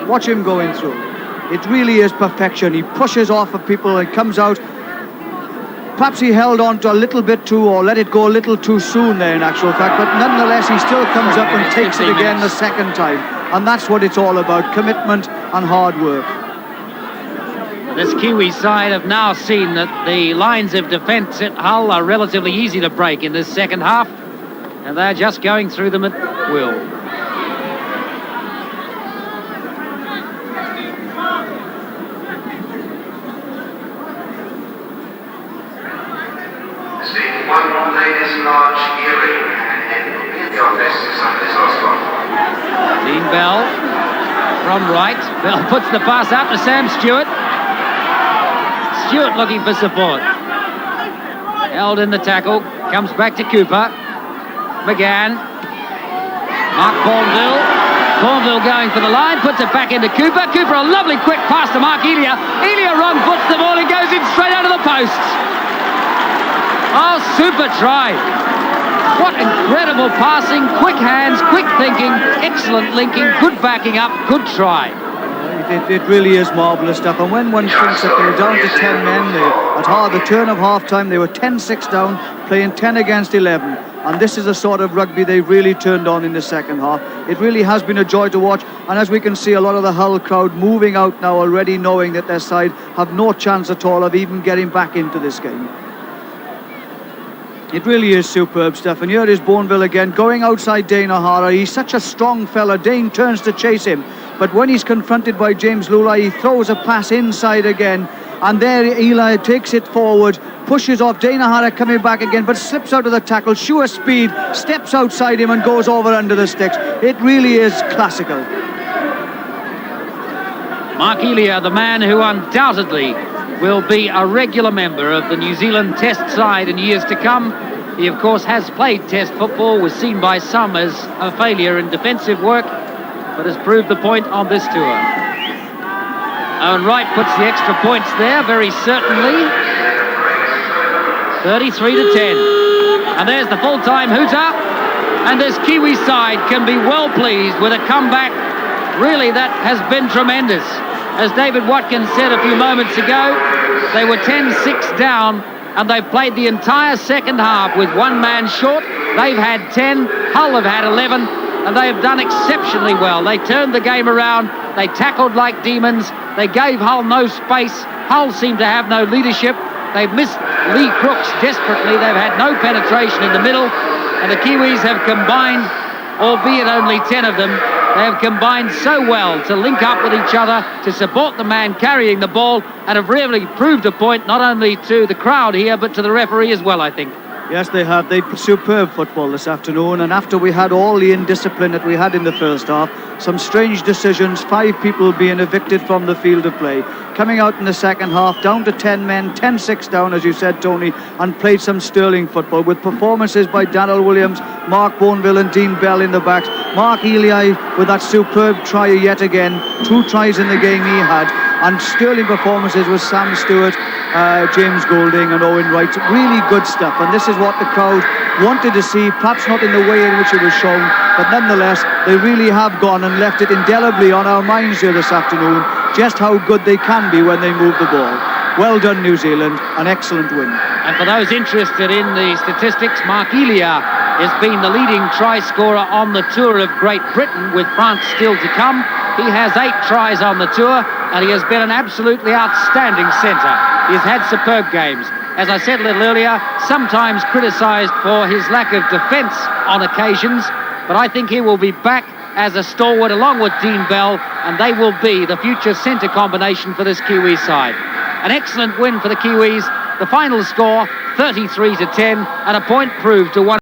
S2: Watch him going through. It really is perfection. He pushes off of people and comes out. Perhaps he held on to a little bit too, or let it go a little too soon there in actual fact, but nonetheless he still comes up and takes it again the second time. And that's what it's all about, commitment and hard work.
S1: This Kiwi side have now seen that the lines of defence at Hull are relatively easy to break in this second half, and they're just going through them at will. Dean Bell from right. Bell puts the pass out to Sam Stewart. Stewart looking for support. Held in the tackle. Comes back to Cooper. McGann. Mark Bourneville. Bourneville going for the line. Puts it back into Cooper. Cooper, a lovely quick pass to Mark Elia. Elia wrong foots the ball and goes in straight under the posts. Oh, super try. What incredible passing, quick hands, quick thinking, excellent linking, good backing up, good try.
S2: It really is marvellous stuff. And when one thinks that they're down to 10 men, at the turn of half-time, they were 10-6 down, playing 10 against 11. And this is the sort of rugby they've really turned on in the second half. It really has been a joy to watch. And as we can see, a lot of the Hull crowd moving out now already, knowing that their side have no chance at all of even getting back into this game. It really is superb stuff. And here is Bourneville again, going outside Dane O'Hara. He's such a strong fella. Dane turns to chase him. But when he's confronted by James Lula, he throws a pass inside again. And there Eli takes it forward, pushes off. Dane O'Hara coming back again, but slips out of the tackle. Sure speed, steps outside him and goes over under the sticks. It really is classical.
S1: Mark Elia, the man who undoubtedly will be a regular member of the New Zealand Test side in years to come. He, of course, has played Test football, was seen by some as a failure in defensive work, but has proved the point on this tour. Owen Wright puts the extra points there, very certainly. 33-10. And there's the full-time hooter. And this Kiwi side can be well pleased with a comeback, really, that has been tremendous. As David Watkins said a few moments ago, they were 10-6 down, and they've played the entire second half with one man short. They've had 10, Hull have had 11, and they have done exceptionally well. They turned the game around, they tackled like demons, they gave Hull no space. Hull seemed to have no leadership. They've missed Lee Crooks desperately. They've had no penetration in the middle, and the Kiwis have combined, albeit only 10 of them, they have combined so well to link up with each other, to support the man carrying the ball, and have really proved a point not only to the crowd here, but to the referee as well, I think.
S2: Yes, they have. They played superb football this afternoon, and after we had all the indiscipline that we had in the first half, some strange decisions, 5 people being evicted from the field of play, coming out in the second half, down to 10 men, 10-6 down, as you said, Tony, and played some sterling football with performances by Darrell Williams, Mark Boneville and Dean Bell in the backs. Mark Ely with that superb try yet again, 2 tries in the game he had, and sterling performances with Sam Stewart, James Golding and Owen Wright. Really good stuff, and this is what the crowd wanted to see, perhaps not in the way in which it was shown, but nonetheless they really have gone and left it indelibly on our minds here this afternoon just how good they can be when they move the ball. Well done, New Zealand, an excellent win.
S1: And for those interested in the statistics, Mark Elia has been the leading try scorer on the tour of Great Britain, with France still to come. He has 8 tries on the tour, and he has been an absolutely outstanding centre. He's had superb games. As I said a little earlier, sometimes criticised for his lack of defence on occasions, but I think he will be back as a stalwart along with Dean Bell, and they will be the future centre combination for this Kiwi side. An excellent win for the Kiwis. The final score, 33-10, and a point proved to 1.